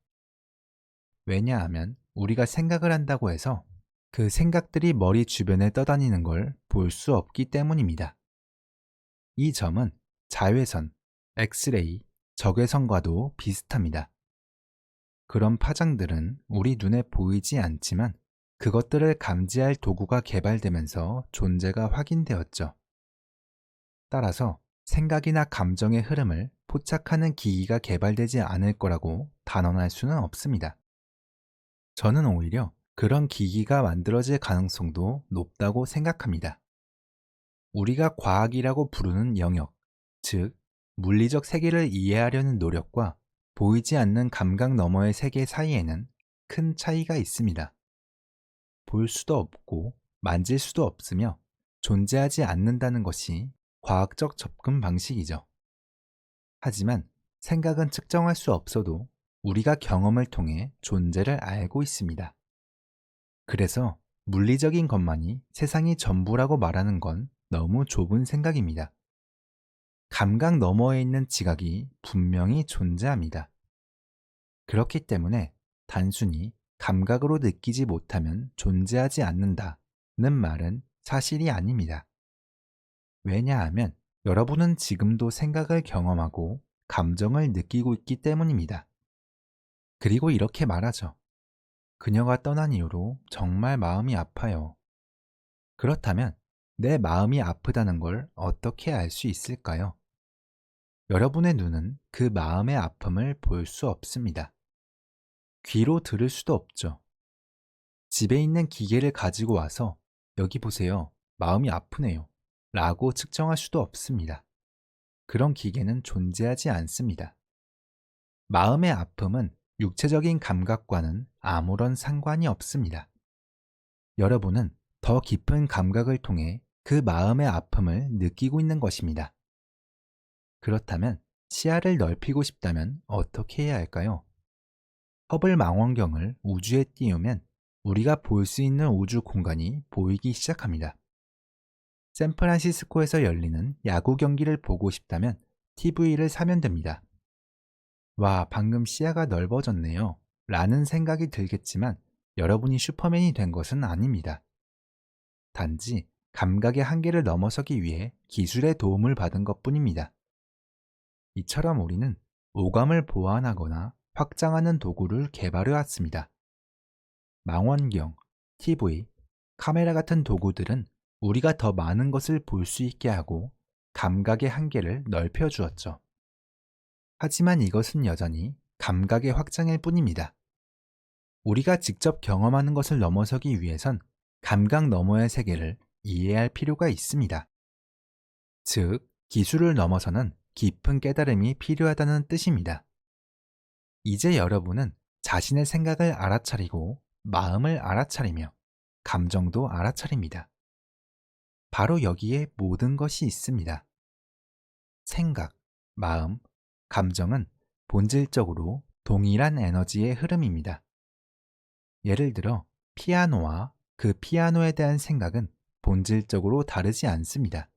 왜냐하면 우리가 생각을 한다고 해서 그 생각들이 머리 주변에 떠다니는 걸 볼 수 없기 때문입니다. 이 점은 자외선, 엑스레이, 적외선과도 비슷합니다. 그런 파장들은 우리 눈에 보이지 않지만 그것들을 감지할 도구가 개발되면서 존재가 확인되었죠. 따라서 생각이나 감정의 흐름을 포착하는 기기가 개발되지 않을 거라고 단언할 수는 없습니다. 저는 오히려 그런 기기가 만들어질 가능성도 높다고 생각합니다. 우리가 과학이라고 부르는 영역, 즉, 물리적 세계를 이해하려는 노력과 보이지 않는 감각 너머의 세계 사이에는 큰 차이가 있습니다. 볼 수도 없고 만질 수도 없으며 존재하지 않는다는 것이 과학적 접근 방식이죠. 하지만 생각은 측정할 수 없어도 우리가 경험을 통해 존재를 알고 있습니다. 그래서 물리적인 것만이 세상이 전부라고 말하는 건 너무 좁은 생각입니다. 감각 너머에 있는 지각이 분명히 존재합니다. 그렇기 때문에 단순히 감각으로 느끼지 못하면 존재하지 않는다는 말은 사실이 아닙니다. 왜냐하면 여러분은 지금도 생각을 경험하고 감정을 느끼고 있기 때문입니다. 그리고 이렇게 말하죠. 그녀가 떠난 이후로 정말 마음이 아파요. 그렇다면 내 마음이 아프다는 걸 어떻게 알 수 있을까요? 여러분의 눈은 그 마음의 아픔을 볼 수 없습니다. 귀로 들을 수도 없죠. 집에 있는 기계를 가지고 와서 여기 보세요. 마음이 아프네요. 라고 측정할 수도 없습니다. 그런 기계는 존재하지 않습니다. 마음의 아픔은 육체적인 감각과는 아무런 상관이 없습니다. 여러분은 더 깊은 감각을 통해 그 마음의 아픔을 느끼고 있는 것입니다. 그렇다면 시야를 넓히고 싶다면 어떻게 해야 할까요? 허블 망원경을 우주에 띄우면 우리가 볼 수 있는 우주 공간이 보이기 시작합니다. 샌프란시스코에서 열리는 야구 경기를 보고 싶다면 TV를 사면 됩니다. 와, 방금 시야가 넓어졌네요. 라는 생각이 들겠지만 여러분이 슈퍼맨이 된 것은 아닙니다. 단지 감각의 한계를 넘어서기 위해 기술의 도움을 받은 것뿐입니다. 이처럼 우리는 오감을 보완하거나 확장하는 도구를 개발해 왔습니다. 망원경, TV, 카메라 같은 도구들은 우리가 더 많은 것을 볼 수 있게 하고 감각의 한계를 넓혀 주었죠. 하지만 이것은 여전히 감각의 확장일 뿐입니다. 우리가 직접 경험하는 것을 넘어서기 위해선 감각 너머의 세계를 이해할 필요가 있습니다. 즉, 기술을 넘어서는 깊은 깨달음이 필요하다는 뜻입니다. 이제 여러분은 자신의 생각을 알아차리고 마음을 알아차리며 감정도 알아차립니다. 바로 여기에 모든 것이 있습니다. 생각, 마음, 감정은 본질적으로 동일한 에너지의 흐름입니다. 예를 들어 피아노와 그 피아노에 대한 생각은 본질적으로 다르지 않습니다.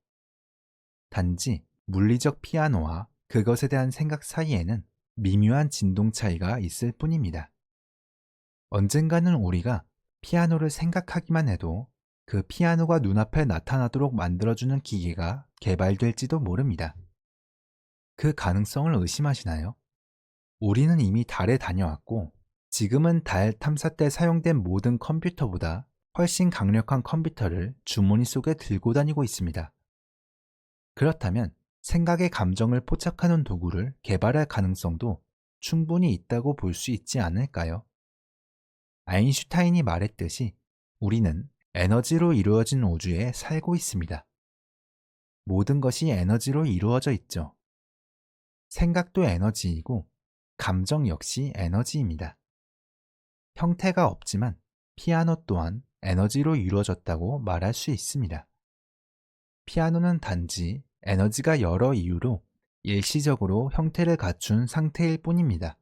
단지 물리적 피아노와 그것에 대한 생각 사이에는 미묘한 진동 차이가 있을 뿐입니다. 언젠가는 우리가 피아노를 생각하기만 해도 그 피아노가 눈앞에 나타나도록 만들어주는 기계가 개발될지도 모릅니다. 그 가능성을 의심하시나요? 우리는 이미 달에 다녀왔고, 지금은 달 탐사 때 사용된 모든 컴퓨터보다 훨씬 강력한 컴퓨터를 주머니 속에 들고 다니고 있습니다. 그렇다면 생각의 감정을 포착하는 도구를 개발할 가능성도 충분히 있다고 볼 수 있지 않을까요? 아인슈타인이 말했듯이 우리는 에너지로 이루어진 우주에 살고 있습니다. 모든 것이 에너지로 이루어져 있죠. 생각도 에너지이고 감정 역시 에너지입니다. 형태가 없지만 피아노 또한 에너지로 이루어졌다고 말할 수 있습니다. 피아노는 단지 에너지가 여러 이유로 일시적으로 형태를 갖춘 상태일 뿐입니다.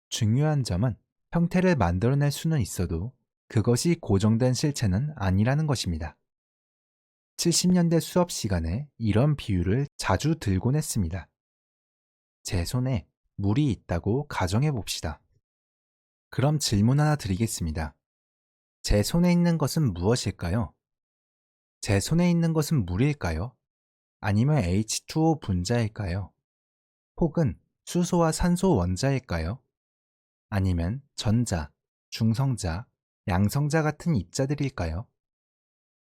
중요한 점은 형태를 만들어낼 수는 있어도 그것이 고정된 실체는 아니라는 것입니다. 70년대 수업 시간에 이런 비유를 자주 들곤 했습니다. 제 손에 물이 있다고 가정해 봅시다. 그럼 질문 하나 드리겠습니다. 제 손에 있는 것은 무엇일까요? 제 손에 있는 것은 물일까요? 아니면 H2O 분자일까요? 혹은 수소와 산소 원자일까요? 아니면 전자, 중성자, 양성자 같은 입자들일까요?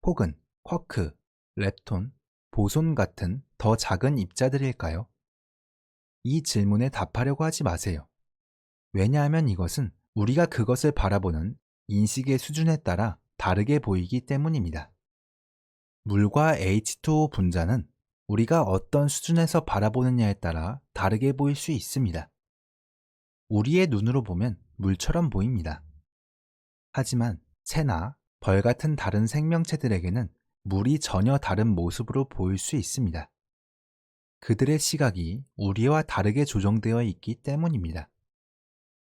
혹은 쿼크, 렙톤, 보손 같은 더 작은 입자들일까요? 이 질문에 답하려고 하지 마세요. 왜냐하면 이것은 우리가 그것을 바라보는 인식의 수준에 따라 다르게 보이기 때문입니다. 물과 H2O 분자는 우리가 어떤 수준에서 바라보느냐에 따라 다르게 보일 수 있습니다. 우리의 눈으로 보면 물처럼 보입니다. 하지만 새나 벌 같은 다른 생명체들에게는 물이 전혀 다른 모습으로 보일 수 있습니다. 그들의 시각이 우리와 다르게 조정되어 있기 때문입니다.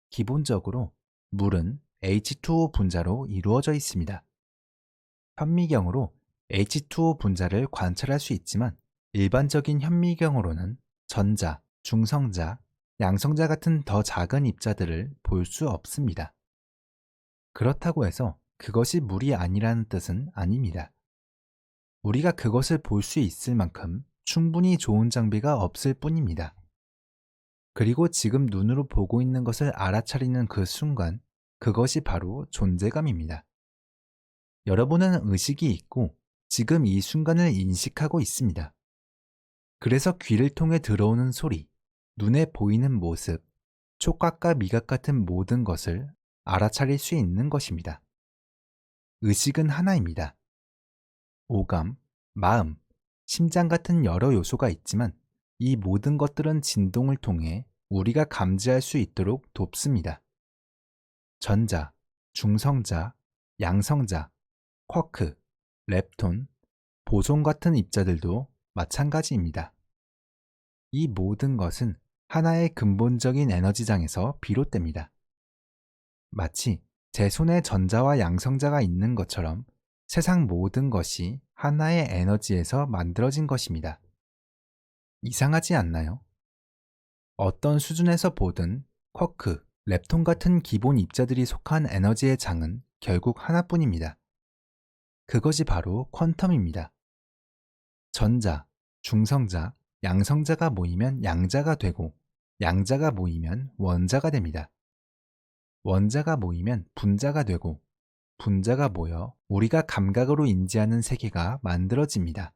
기본적으로 물은 H2O 분자로 이루어져 있습니다. 현미경으로 H2O 분자를 관찰할 수 있지만 일반적인 현미경으로는 전자, 중성자, 양성자 같은 더 작은 입자들을 볼 수 없습니다. 그렇다고 해서 그것이 물이 아니라는 뜻은 아닙니다. 우리가 그것을 볼 수 있을 만큼 충분히 좋은 장비가 없을 뿐입니다. 그리고 지금 눈으로 보고 있는 것을 알아차리는 그 순간, 그것이 바로 존재감입니다. 여러분은 의식이 있고 지금 이 순간을 인식하고 있습니다. 그래서 귀를 통해 들어오는 소리, 눈에 보이는 모습, 촉각과 미각 같은 모든 것을 알아차릴 수 있는 것입니다. 의식은 하나입니다. 오감, 마음, 심장 같은 여러 요소가 있지만 이 모든 것들은 진동을 통해 우리가 감지할 수 있도록 돕습니다. 전자, 중성자, 양성자, 쿼크, 렙톤, 보손 같은 입자들도 마찬가지입니다. 이 모든 것은 하나의 근본적인 에너지장에서 비롯됩니다. 마치 제 손에 전자와 양성자가 있는 것처럼 세상 모든 것이 하나의 에너지에서 만들어진 것입니다. 이상하지 않나요? 어떤 수준에서 보든 쿼크, 렙톤 같은 기본 입자들이 속한 에너지의 장은 결국 하나뿐입니다. 그것이 바로 퀀텀입니다. 전자, 중성자, 양성자가 모이면 양자가 되고 양자가 모이면 원자가 됩니다. 원자가 모이면 분자가 되고 분자가 모여 우리가 감각으로 인지하는 세계가 만들어집니다.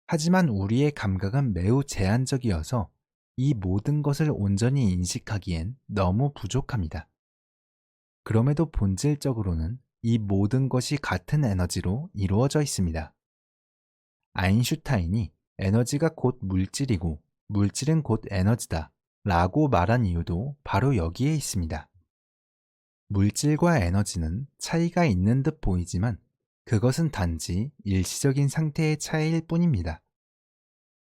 하지만 우리의 감각은 매우 제한적이어서 이 모든 것을 온전히 인식하기엔 너무 부족합니다. 그럼에도 본질적으로는 이 모든 것이 같은 에너지로 이루어져 있습니다. 아인슈타인이 에너지가 곧 물질이고 물질은 곧 에너지다 라고 말한 이유도 바로 여기에 있습니다. 물질과 에너지는 차이가 있는 듯 보이지만 그것은 단지 일시적인 상태의 차이일 뿐입니다.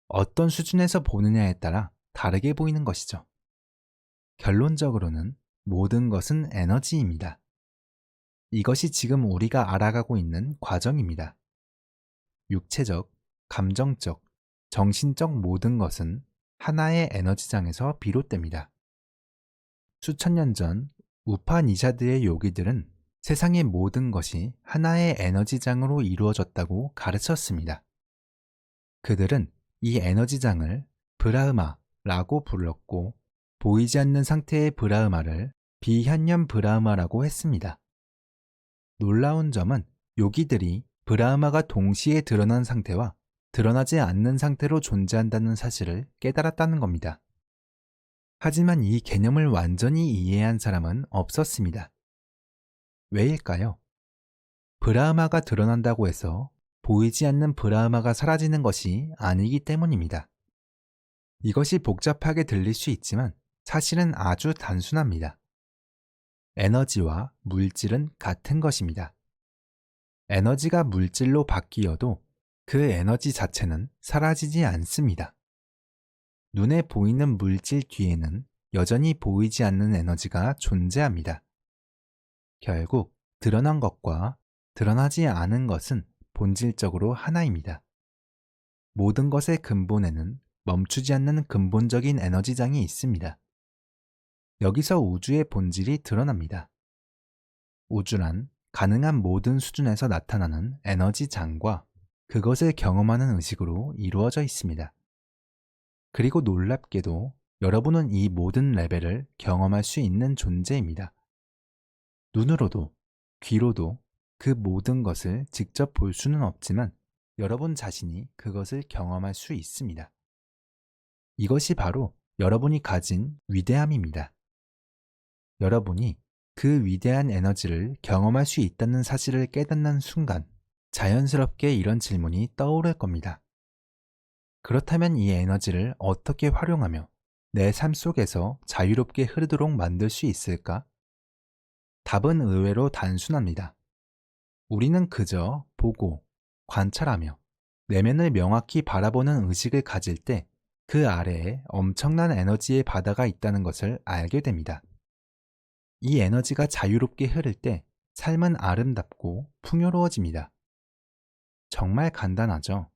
어떤 수준에서 보느냐에 따라 다르게 보이는 것이죠. 결론적으로는 모든 것은 에너지입니다. 이것이 지금 우리가 알아가고 있는 과정입니다. 육체적, 감정적, 정신적 모든 것은 하나의 에너지장에서 비롯됩니다. 수천 년 전 우파니샤드의 요기들은 세상의 모든 것이 하나의 에너지장으로 이루어졌다고 가르쳤습니다. 그들은 이 에너지장을 브라흐마라고 불렀고 보이지 않는 상태의 브라흐마를 비현념 브라흐마라고 했습니다. 놀라운 점은 요기들이 브라흐마가 동시에 드러난 상태와 드러나지 않는 상태로 존재한다는 사실을 깨달았다는 겁니다. 하지만 이 개념을 완전히 이해한 사람은 없었습니다. 왜일까요? 브라흐마가 드러난다고 해서 보이지 않는 브라흐마가 사라지는 것이 아니기 때문입니다. 이것이 복잡하게 들릴 수 있지만 사실은 아주 단순합니다. 에너지와 물질은 같은 것입니다. 에너지가 물질로 바뀌어도 그 에너지 자체는 사라지지 않습니다. 눈에 보이는 물질 뒤에는 여전히 보이지 않는 에너지가 존재합니다. 결국 드러난 것과 드러나지 않은 것은 본질적으로 하나입니다. 모든 것의 근본에는 멈추지 않는 근본적인 에너지장이 있습니다. 여기서 우주의 본질이 드러납니다. 우주란 가능한 모든 수준에서 나타나는 에너지장과 그것을 경험하는 의식으로 이루어져 있습니다. 그리고 놀랍게도 여러분은 이 모든 레벨을 경험할 수 있는 존재입니다. 눈으로도 귀로도 그 모든 것을 직접 볼 수는 없지만 여러분 자신이 그것을 경험할 수 있습니다. 이것이 바로 여러분이 가진 위대함입니다. 여러분이 그 위대한 에너지를 경험할 수 있다는 사실을 깨닫는 순간 자연스럽게 이런 질문이 떠오를 겁니다. 그렇다면 이 에너지를 어떻게 활용하며 내 삶 속에서 자유롭게 흐르도록 만들 수 있을까? 답은 의외로 단순합니다. 우리는 그저 보고, 관찰하며 내면을 명확히 바라보는 의식을 가질 때 그 아래에 엄청난 에너지의 바다가 있다는 것을 알게 됩니다. 이 에너지가 자유롭게 흐를 때 삶은 아름답고 풍요로워집니다. 정말 간단하죠?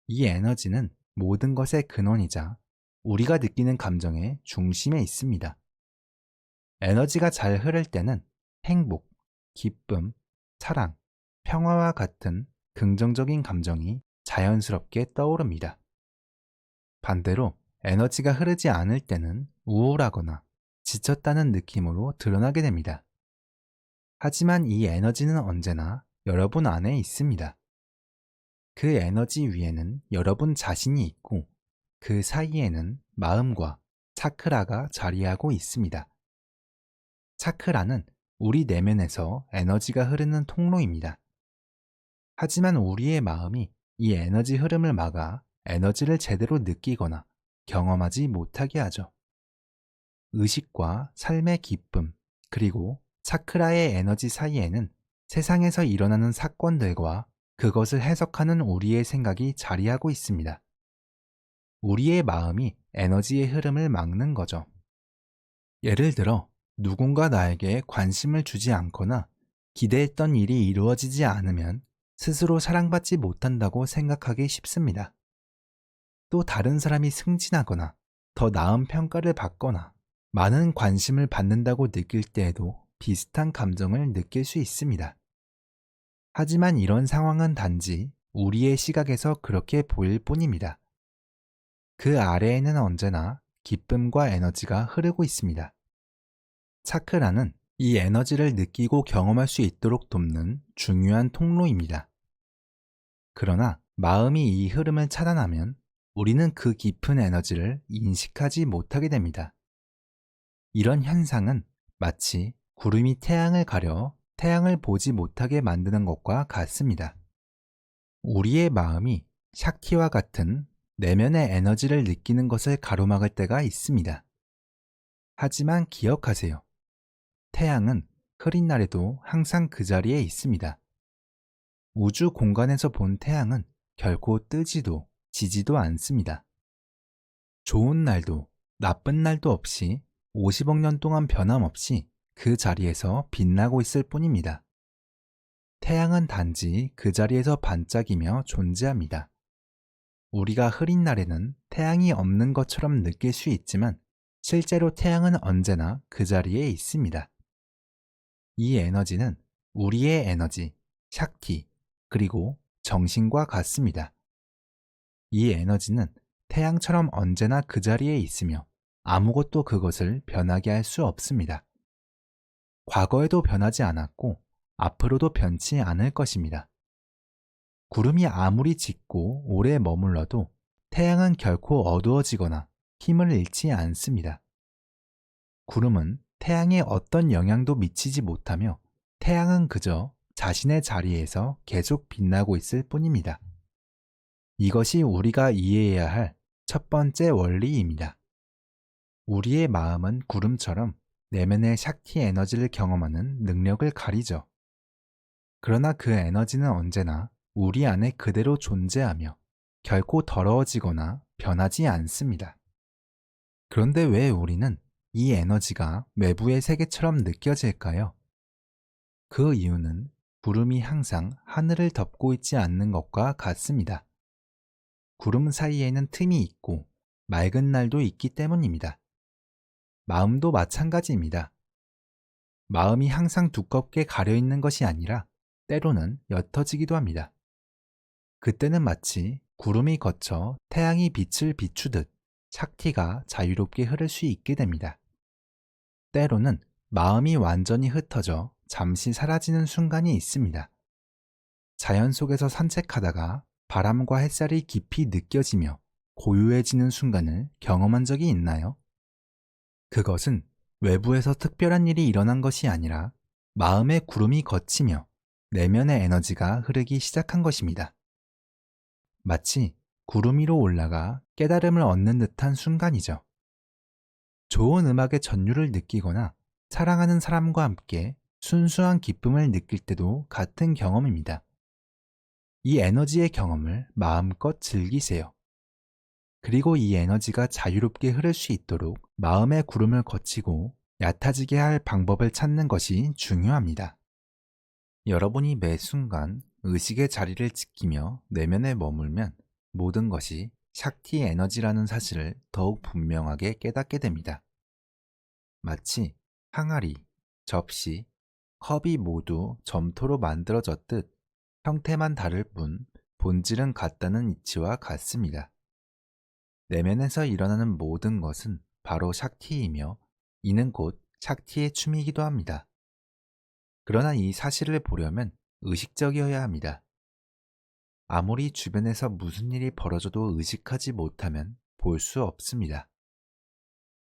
이 에너지는 모든 것의 근원이자 우리가 느끼는 감정의 중심에 있습니다. 에너지가 잘 흐를 때는 행복, 기쁨, 사랑, 평화와 같은 긍정적인 감정이 자연스럽게 떠오릅니다. 반대로 에너지가 흐르지 않을 때는 우울하거나 지쳤다는 느낌으로 드러나게 됩니다. 하지만 이 에너지는 언제나 여러분 안에 있습니다. 그 에너지 위에는 여러분 자신이 있고 그 사이에는 마음과 차크라가 자리하고 있습니다. 차크라는 우리 내면에서 에너지가 흐르는 통로입니다. 하지만 우리의 마음이 이 에너지 흐름을 막아 에너지를 제대로 느끼거나 경험하지 못하게 하죠. 의식과 삶의 기쁨, 그리고 차크라의 에너지 사이에는 세상에서 일어나는 사건들과 그것을 해석하는 우리의 생각이 자리하고 있습니다. 우리의 마음이 에너지의 흐름을 막는 거죠. 예를 들어, 누군가 나에게 관심을 주지 않거나 기대했던 일이 이루어지지 않으면 스스로 사랑받지 못한다고 생각하기 쉽습니다. 또 다른 사람이 승진하거나 더 나은 평가를 받거나 많은 관심을 받는다고 느낄 때에도 비슷한 감정을 느낄 수 있습니다. 하지만 이런 상황은 단지 우리의 시각에서 그렇게 보일 뿐입니다. 그 아래에는 언제나 기쁨과 에너지가 흐르고 있습니다. 차크라는 이 에너지를 느끼고 경험할 수 있도록 돕는 중요한 통로입니다. 그러나 마음이 이 흐름을 차단하면 우리는 그 깊은 에너지를 인식하지 못하게 됩니다. 이런 현상은 마치 구름이 태양을 가려 태양을 보지 못하게 만드는 것과 같습니다. 우리의 마음이 샥티와 같은 내면의 에너지를 느끼는 것을 가로막을 때가 있습니다. 하지만 기억하세요. 태양은 흐린 날에도 항상 그 자리에 있습니다. 우주 공간에서 본 태양은 결코 뜨지도 지지도 않습니다. 좋은 날도 나쁜 날도 없이 50억 년 동안 변함없이 그 자리에서 빛나고 있을 뿐입니다. 태양은 단지 그 자리에서 반짝이며 존재합니다. 우리가 흐린 날에는 태양이 없는 것처럼 느낄 수 있지만 실제로 태양은 언제나 그 자리에 있습니다. 이 에너지는 우리의 에너지, 샥티, 그리고 정신과 같습니다. 이 에너지는 태양처럼 언제나 그 자리에 있으며 아무것도 그것을 변하게 할 수 없습니다. 과거에도 변하지 않았고 앞으로도 변치 않을 것입니다. 구름이 아무리 짙고 오래 머물러도 태양은 결코 어두워지거나 힘을 잃지 않습니다. 구름은 태양에 어떤 영향도 미치지 못하며 태양은 그저 자신의 자리에서 계속 빛나고 있을 뿐입니다. 이것이 우리가 이해해야 할 첫 번째 원리입니다. 우리의 마음은 구름처럼 내면의 샥티 에너지를 경험하는 능력을 가리죠. 그러나 그 에너지는 언제나 우리 안에 그대로 존재하며 결코 더러워지거나 변하지 않습니다. 그런데 왜 우리는 이 에너지가 외부의 세계처럼 느껴질까요? 그 이유는 구름이 항상 하늘을 덮고 있지 않는 것과 같습니다. 구름 사이에는 틈이 있고 맑은 날도 있기 때문입니다. 마음도 마찬가지입니다. 마음이 항상 두껍게 가려 있는 것이 아니라 때로는 옅어지기도 합니다. 그때는 마치 구름이 거쳐 태양이 빛을 비추듯 샥티가 자유롭게 흐를 수 있게 됩니다. 때로는 마음이 완전히 흩어져 잠시 사라지는 순간이 있습니다. 자연 속에서 산책하다가 바람과 햇살이 깊이 느껴지며 고요해지는 순간을 경험한 적이 있나요? 그것은 외부에서 특별한 일이 일어난 것이 아니라 마음의 구름이 걷히며 내면의 에너지가 흐르기 시작한 것입니다. 마치 구름 위로 올라가 깨달음을 얻는 듯한 순간이죠. 좋은 음악의 전율을 느끼거나 사랑하는 사람과 함께 순수한 기쁨을 느낄 때도 같은 경험입니다. 이 에너지의 경험을 마음껏 즐기세요. 그리고 이 에너지가 자유롭게 흐를 수 있도록 마음의 구름을 거치고 얕아지게 할 방법을 찾는 것이 중요합니다. 여러분이 매 순간 의식의 자리를 지키며 내면에 머물면 모든 것이 샥티 에너지라는 사실을 더욱 분명하게 깨닫게 됩니다. 마치 항아리, 접시, 컵이 모두 점토로 만들어졌듯 형태만 다를 뿐 본질은 같다는 이치와 같습니다. 내면에서 일어나는 모든 것은 바로 샥티이며 이는 곧 샥티의 춤이기도 합니다. 그러나 이 사실을 보려면 의식적이어야 합니다. 아무리 주변에서 무슨 일이 벌어져도 의식하지 못하면 볼 수 없습니다.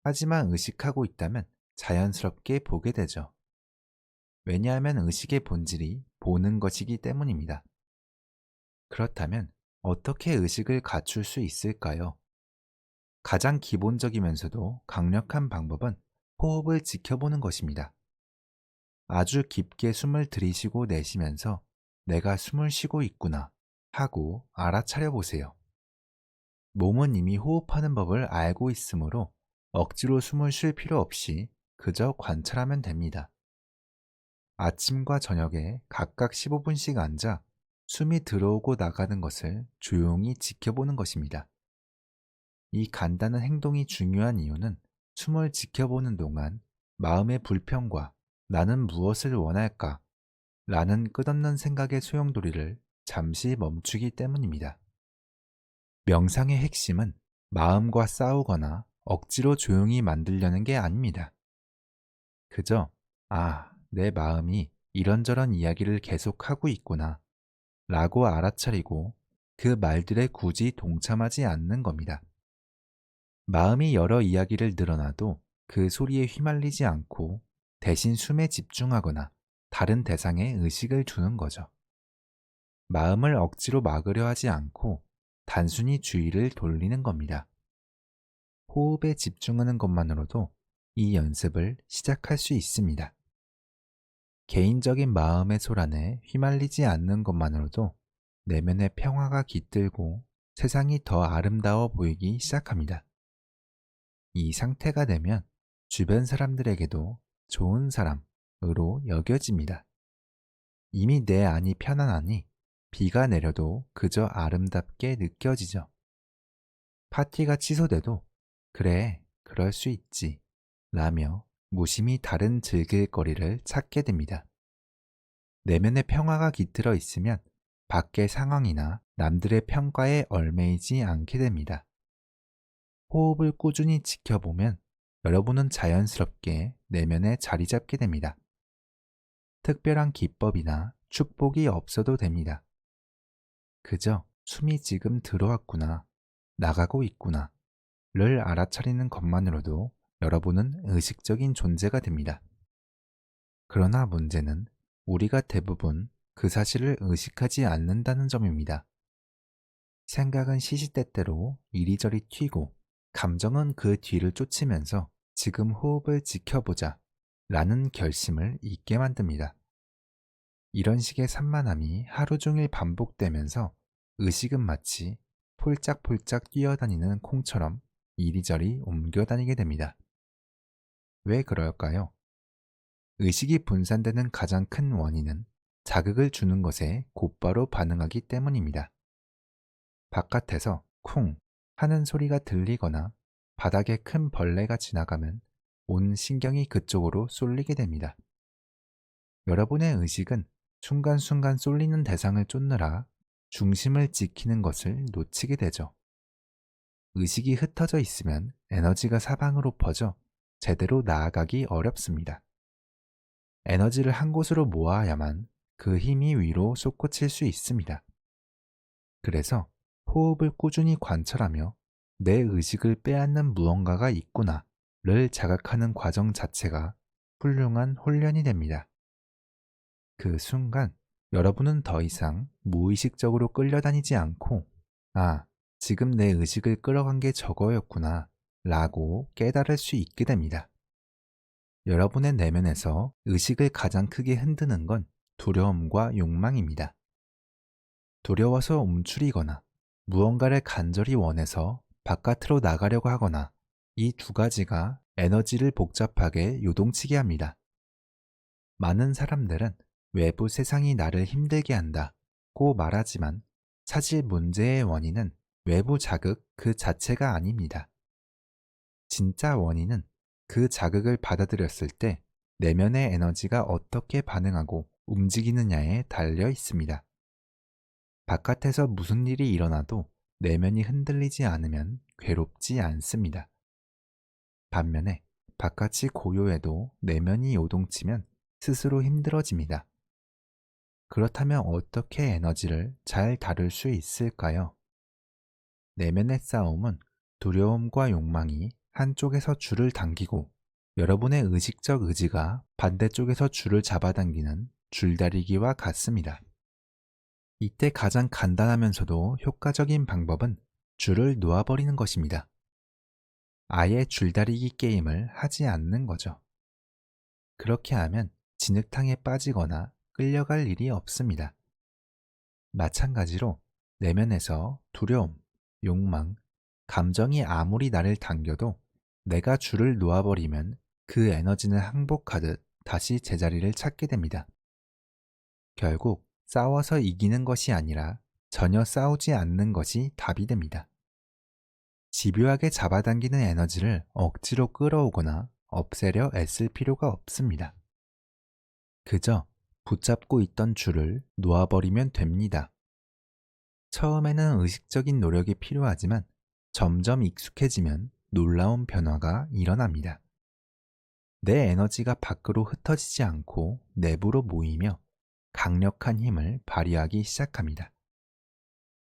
하지만 의식하고 있다면 자연스럽게 보게 되죠. 왜냐하면 의식의 본질이 보는 것이기 때문입니다. 그렇다면 어떻게 의식을 갖출 수 있을까요? 가장 기본적이면서도 강력한 방법은 호흡을 지켜보는 것입니다. 아주 깊게 숨을 들이쉬고 내쉬면서 내가 숨을 쉬고 있구나 하고 알아차려 보세요. 몸은 이미 호흡하는 법을 알고 있으므로 억지로 숨을 쉴 필요 없이 그저 관찰하면 됩니다. 아침과 저녁에 각각 15분씩 앉아 숨이 들어오고 나가는 것을 조용히 지켜보는 것입니다. 이 간단한 행동이 중요한 이유는 숨을 지켜보는 동안 마음의 불평과 나는 무엇을 원할까? 라는 끝없는 생각의 소용돌이를 잠시 멈추기 때문입니다. 명상의 핵심은 마음과 싸우거나 억지로 조용히 만들려는 게 아닙니다. 그저, 내 마음이 이런저런 이야기를 계속하고 있구나 라고 알아차리고 그 말들에 굳이 동참하지 않는 겁니다. 마음이 여러 이야기를 늘어나도 그 소리에 휘말리지 않고 대신 숨에 집중하거나 다른 대상에 의식을 두는 거죠. 마음을 억지로 막으려 하지 않고 단순히 주의를 돌리는 겁니다. 호흡에 집중하는 것만으로도 이 연습을 시작할 수 있습니다. 개인적인 마음의 소란에 휘말리지 않는 것만으로도 내면의 평화가 깃들고 세상이 더 아름다워 보이기 시작합니다. 이 상태가 되면 주변 사람들에게도 좋은 사람으로 여겨집니다. 이미 내 안이 편안하니 비가 내려도 그저 아름답게 느껴지죠. 파티가 취소돼도 그래, 그럴 수 있지 라며 무심히 다른 즐길 거리를 찾게 됩니다. 내면의 평화가 깃들어 있으면 밖의 상황이나 남들의 평가에 얽매이지 않게 됩니다. 호흡을 꾸준히 지켜보면 여러분은 자연스럽게 내면에 자리 잡게 됩니다. 특별한 기법이나 축복이 없어도 됩니다. 그저 숨이 지금 들어왔구나, 나가고 있구나, 를 알아차리는 것만으로도 여러분은 의식적인 존재가 됩니다. 그러나 문제는 우리가 대부분 그 사실을 의식하지 않는다는 점입니다. 생각은 시시때때로 이리저리 튀고 감정은 그 뒤를 쫓으면서 지금 호흡을 지켜보자 라는 결심을 잊게 만듭니다. 이런 식의 산만함이 하루 종일 반복되면서 의식은 마치 폴짝폴짝 뛰어다니는 콩처럼 이리저리 옮겨다니게 됩니다. 왜 그럴까요? 의식이 분산되는 가장 큰 원인은 자극을 주는 것에 곧바로 반응하기 때문입니다. 바깥에서 쿵 하는 소리가 들리거나 바닥에 큰 벌레가 지나가면 온 신경이 그쪽으로 쏠리게 됩니다. 여러분의 의식은 순간순간 쏠리는 대상을 쫓느라 중심을 지키는 것을 놓치게 되죠. 의식이 흩어져 있으면 에너지가 사방으로 퍼져 제대로 나아가기 어렵습니다. 에너지를 한 곳으로 모아야만 그 힘이 위로 솟구칠 수 있습니다. 그래서 호흡을 꾸준히 관찰하며 내 의식을 빼앗는 무언가가 있구나를 자각하는 과정 자체가 훌륭한 훈련이 됩니다. 그 순간 여러분은 더 이상 무의식적으로 끌려다니지 않고 지금 내 의식을 끌어간 게 저거였구나 라고 깨달을 수 있게 됩니다. 여러분의 내면에서 의식을 가장 크게 흔드는 건 두려움과 욕망입니다. 두려워서 움츠리거나 무언가를 간절히 원해서 바깥으로 나가려고 하거나 이 두 가지가 에너지를 복잡하게 요동치게 합니다. 많은 사람들은 외부 세상이 나를 힘들게 한다고 말하지만 사실 문제의 원인은 외부 자극 그 자체가 아닙니다. 진짜 원인은 그 자극을 받아들였을 때 내면의 에너지가 어떻게 반응하고 움직이느냐에 달려 있습니다. 바깥에서 무슨 일이 일어나도 내면이 흔들리지 않으면 괴롭지 않습니다. 반면에 바깥이 고요해도 내면이 요동치면 스스로 힘들어집니다. 그렇다면 어떻게 에너지를 잘 다룰 수 있을까요? 내면의 싸움은 두려움과 욕망이 한쪽에서 줄을 당기고 여러분의 의식적 의지가 반대쪽에서 줄을 잡아당기는 줄다리기와 같습니다. 이때 가장 간단하면서도 효과적인 방법은 줄을 놓아버리는 것입니다. 아예 줄다리기 게임을 하지 않는 거죠. 그렇게 하면 진흙탕에 빠지거나 끌려갈 일이 없습니다. 마찬가지로 내면에서 두려움, 욕망, 감정이 아무리 나를 당겨도 내가 줄을 놓아버리면 그 에너지는 항복하듯 다시 제자리를 찾게 됩니다. 결국 싸워서 이기는 것이 아니라 전혀 싸우지 않는 것이 답이 됩니다. 집요하게 잡아당기는 에너지를 억지로 끌어오거나 없애려 애쓸 필요가 없습니다. 그저 붙잡고 있던 줄을 놓아버리면 됩니다. 처음에는 의식적인 노력이 필요하지만 점점 익숙해지면 놀라운 변화가 일어납니다. 내 에너지가 밖으로 흩어지지 않고 내부로 모이며 강력한 힘을 발휘하기 시작합니다.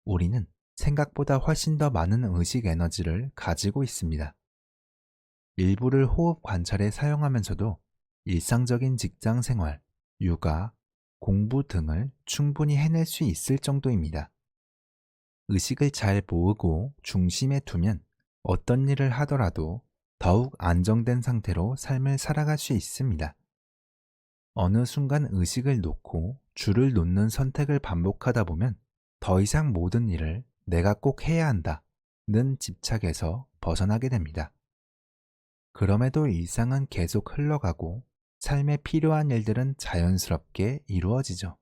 우리는 생각보다 훨씬 더 많은 의식 에너지를 가지고 있습니다. 일부를 호흡 관찰에 사용하면서도 일상적인 직장 생활, 육아, 공부 등을 충분히 해낼 수 있을 정도입니다. 의식을 잘 모으고 중심에 두면 어떤 일을 하더라도 더욱 안정된 상태로 삶을 살아갈 수 있습니다. 어느 순간 의식을 놓고 줄을 놓는 선택을 반복하다 보면 더 이상 모든 일을 내가 꼭 해야 한다는 집착에서 벗어나게 됩니다. 그럼에도 일상은 계속 흘러가고 삶에 필요한 일들은 자연스럽게 이루어지죠.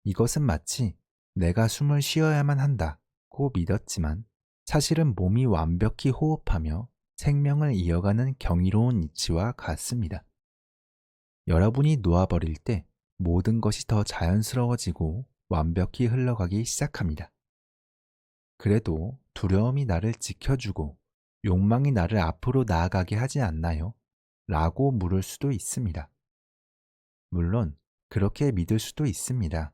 이것은 마치 내가 숨을 쉬어야만 한다고 믿었지만 사실은 몸이 완벽히 호흡하며 생명을 이어가는 경이로운 이치와 같습니다. 여러분이 놓아버릴 때 모든 것이 더 자연스러워지고 완벽히 흘러가기 시작합니다. 그래도 두려움이 나를 지켜주고 욕망이 나를 앞으로 나아가게 하지 않나요? 라고 물을 수도 있습니다. 물론 그렇게 믿을 수도 있습니다.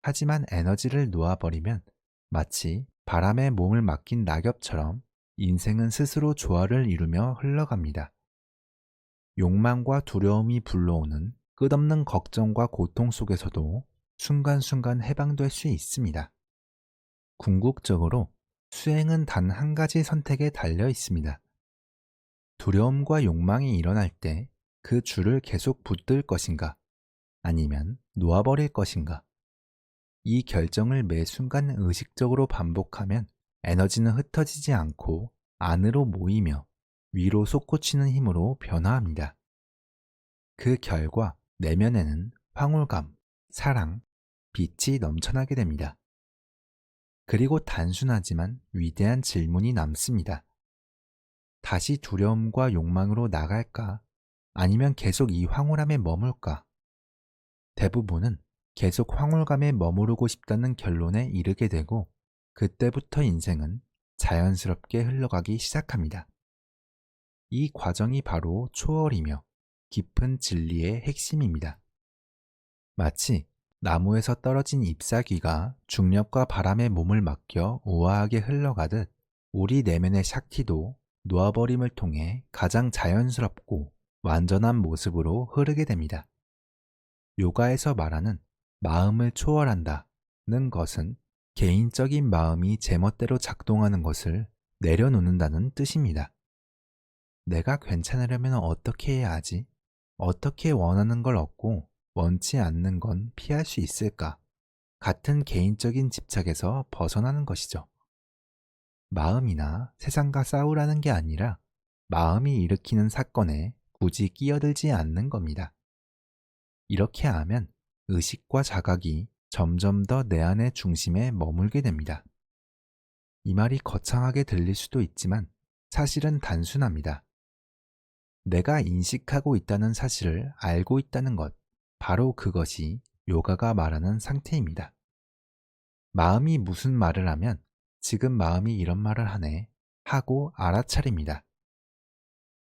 하지만 에너지를 놓아버리면 마치 바람에 몸을 맡긴 낙엽처럼 인생은 스스로 조화를 이루며 흘러갑니다. 욕망과 두려움이 불러오는 끝없는 걱정과 고통 속에서도 순간순간 해방될 수 있습니다. 궁극적으로 수행은 단 한 가지 선택에 달려 있습니다. 두려움과 욕망이 일어날 때 그 줄을 계속 붙들 것인가, 아니면 놓아버릴 것인가. 이 결정을 매 순간 의식적으로 반복하면 에너지는 흩어지지 않고 안으로 모이며 위로 솟구치는 힘으로 변화합니다. 그 결과 내면에는 황홀감, 사랑, 빛이 넘쳐나게 됩니다. 그리고 단순하지만 위대한 질문이 남습니다. 다시 두려움과 욕망으로 나갈까? 아니면 계속 이 황홀함에 머물까? 대부분은 계속 황홀감에 머무르고 싶다는 결론에 이르게 되고, 그때부터 인생은 자연스럽게 흘러가기 시작합니다. 이 과정이 바로 초월이며 깊은 진리의 핵심입니다. 마치 나무에서 떨어진 잎사귀가 중력과 바람에 몸을 맡겨 우아하게 흘러가듯, 우리 내면의 샥티도 놓아버림을 통해 가장 자연스럽고 완전한 모습으로 흐르게 됩니다. 요가에서 말하는 마음을 초월한다는 것은 개인적인 마음이 제멋대로 작동하는 것을 내려놓는다는 뜻입니다. 내가 괜찮으려면 어떻게 해야 하지? 어떻게 원하는 걸 얻고 원치 않는 건 피할 수 있을까? 같은 개인적인 집착에서 벗어나는 것이죠. 마음이나 세상과 싸우라는 게 아니라 마음이 일으키는 사건에 굳이 끼어들지 않는 겁니다. 이렇게 하면 의식과 자각이 점점 더 내 안의 중심에 머물게 됩니다. 이 말이 거창하게 들릴 수도 있지만 사실은 단순합니다. 내가 인식하고 있다는 사실을 알고 있다는 것, 바로 그것이 요가가 말하는 상태입니다. 마음이 무슨 말을 하면 지금 마음이 이런 말을 하네 하고 알아차립니다.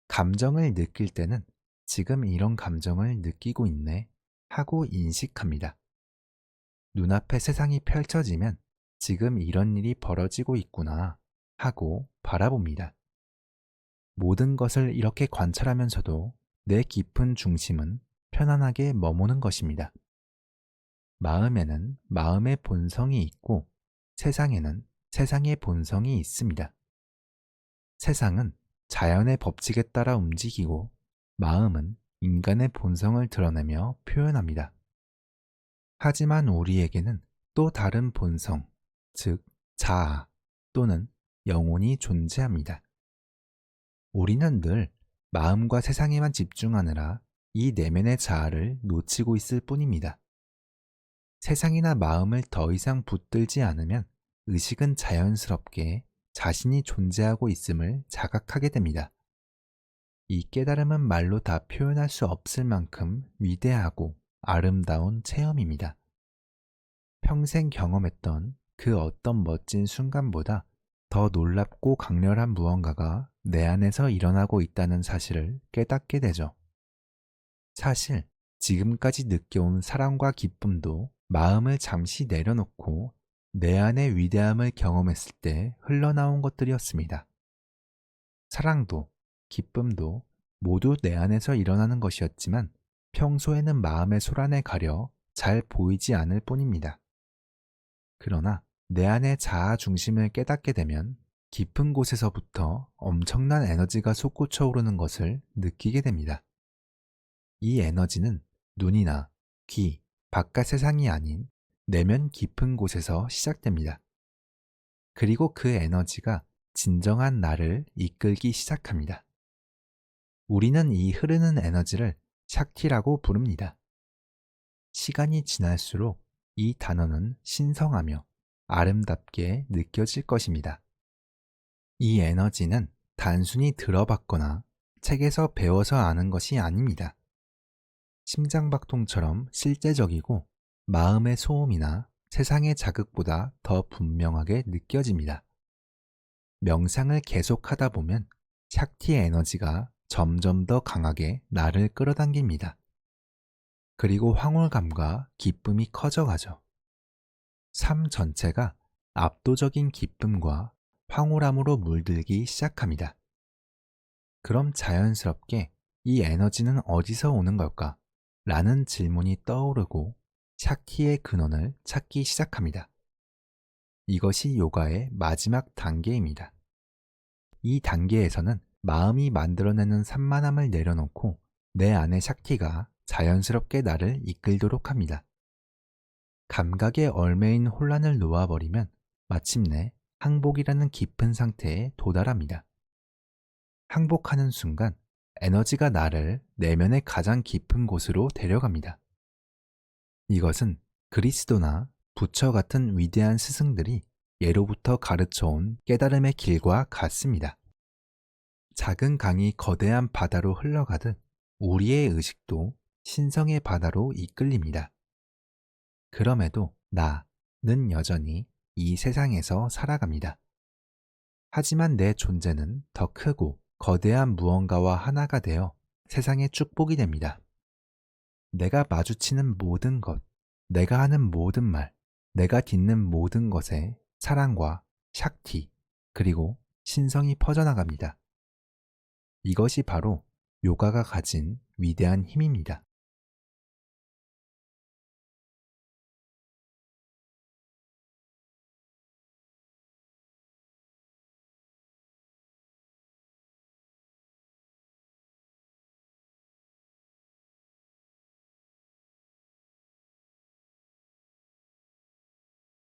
감정을 느낄 때는 지금 이런 감정을 느끼고 있네 하고 인식합니다. 눈앞에 세상이 펼쳐지면 지금 이런 일이 벌어지고 있구나 하고 바라봅니다. 모든 것을 이렇게 관찰하면서도 내 깊은 중심은 편안하게 머무는 것입니다. 마음에는 마음의 본성이 있고 세상에는 세상의 본성이 있습니다. 세상은 자연의 법칙에 따라 움직이고 마음은 인간의 본성을 드러내며 표현합니다. 하지만 우리에게는 또 다른 본성, 즉 자아 또는 영혼이 존재합니다. 우리는 늘 마음과 세상에만 집중하느라 이 내면의 자아를 놓치고 있을 뿐입니다. 세상이나 마음을 더 이상 붙들지 않으면 의식은 자연스럽게 자신이 존재하고 있음을 자각하게 됩니다. 이 깨달음은 말로 다 표현할 수 없을 만큼 위대하고 아름다운 체험입니다. 평생 경험했던 그 어떤 멋진 순간보다 더 놀랍고 강렬한 무언가가 내 안에서 일어나고 있다는 사실을 깨닫게 되죠. 사실 지금까지 느껴온 사랑과 기쁨도 마음을 잠시 내려놓고 내 안의 위대함을 경험했을 때 흘러나온 것들이었습니다. 사랑도 기쁨도 모두 내 안에서 일어나는 것이었지만 평소에는 마음의 소란에 가려 잘 보이지 않을 뿐입니다. 그러나 내 안의 자아 중심을 깨닫게 되면 깊은 곳에서부터 엄청난 에너지가 솟구쳐 오르는 것을 느끼게 됩니다. 이 에너지는 눈이나 귀, 바깥 세상이 아닌 내면 깊은 곳에서 시작됩니다. 그리고 그 에너지가 진정한 나를 이끌기 시작합니다. 우리는 이 흐르는 에너지를 샥티라고 부릅니다. 시간이 지날수록 이 단어는 신성하며 아름답게 느껴질 것입니다. 이 에너지는 단순히 들어봤거나 책에서 배워서 아는 것이 아닙니다. 심장박동처럼 실제적이고 마음의 소음이나 세상의 자극보다 더 분명하게 느껴집니다. 명상을 계속하다 보면 샥티의 에너지가 점점 더 강하게 나를 끌어당깁니다. 그리고 황홀감과 기쁨이 커져가죠. 삶 전체가 압도적인 기쁨과 황홀함으로 물들기 시작합니다. 그럼 자연스럽게 이 에너지는 어디서 오는 걸까? 라는 질문이 떠오르고 샥티의 근원을 찾기 시작합니다. 이것이 요가의 마지막 단계입니다. 이 단계에서는 마음이 만들어내는 산만함을 내려놓고 내 안의 샥티가 자연스럽게 나를 이끌도록 합니다. 감각의 얼매인 혼란을 놓아버리면 마침내 항복이라는 깊은 상태에 도달합니다. 항복하는 순간 에너지가 나를 내면의 가장 깊은 곳으로 데려갑니다. 이것은 그리스도나 부처 같은 위대한 스승들이 예로부터 가르쳐온 깨달음의 길과 같습니다. 작은 강이 거대한 바다로 흘러가듯 우리의 의식도 신성의 바다로 이끌립니다. 그럼에도 나는 여전히 이 세상에서 살아갑니다. 하지만 내 존재는 더 크고 거대한 무언가와 하나가 되어 세상의 축복이 됩니다. 내가 마주치는 모든 것, 내가 하는 모든 말, 내가 듣는 모든 것에 사랑과 샥티, 그리고 신성이 퍼져나갑니다. 이것이 바로 요가가 가진 위대한 힘입니다.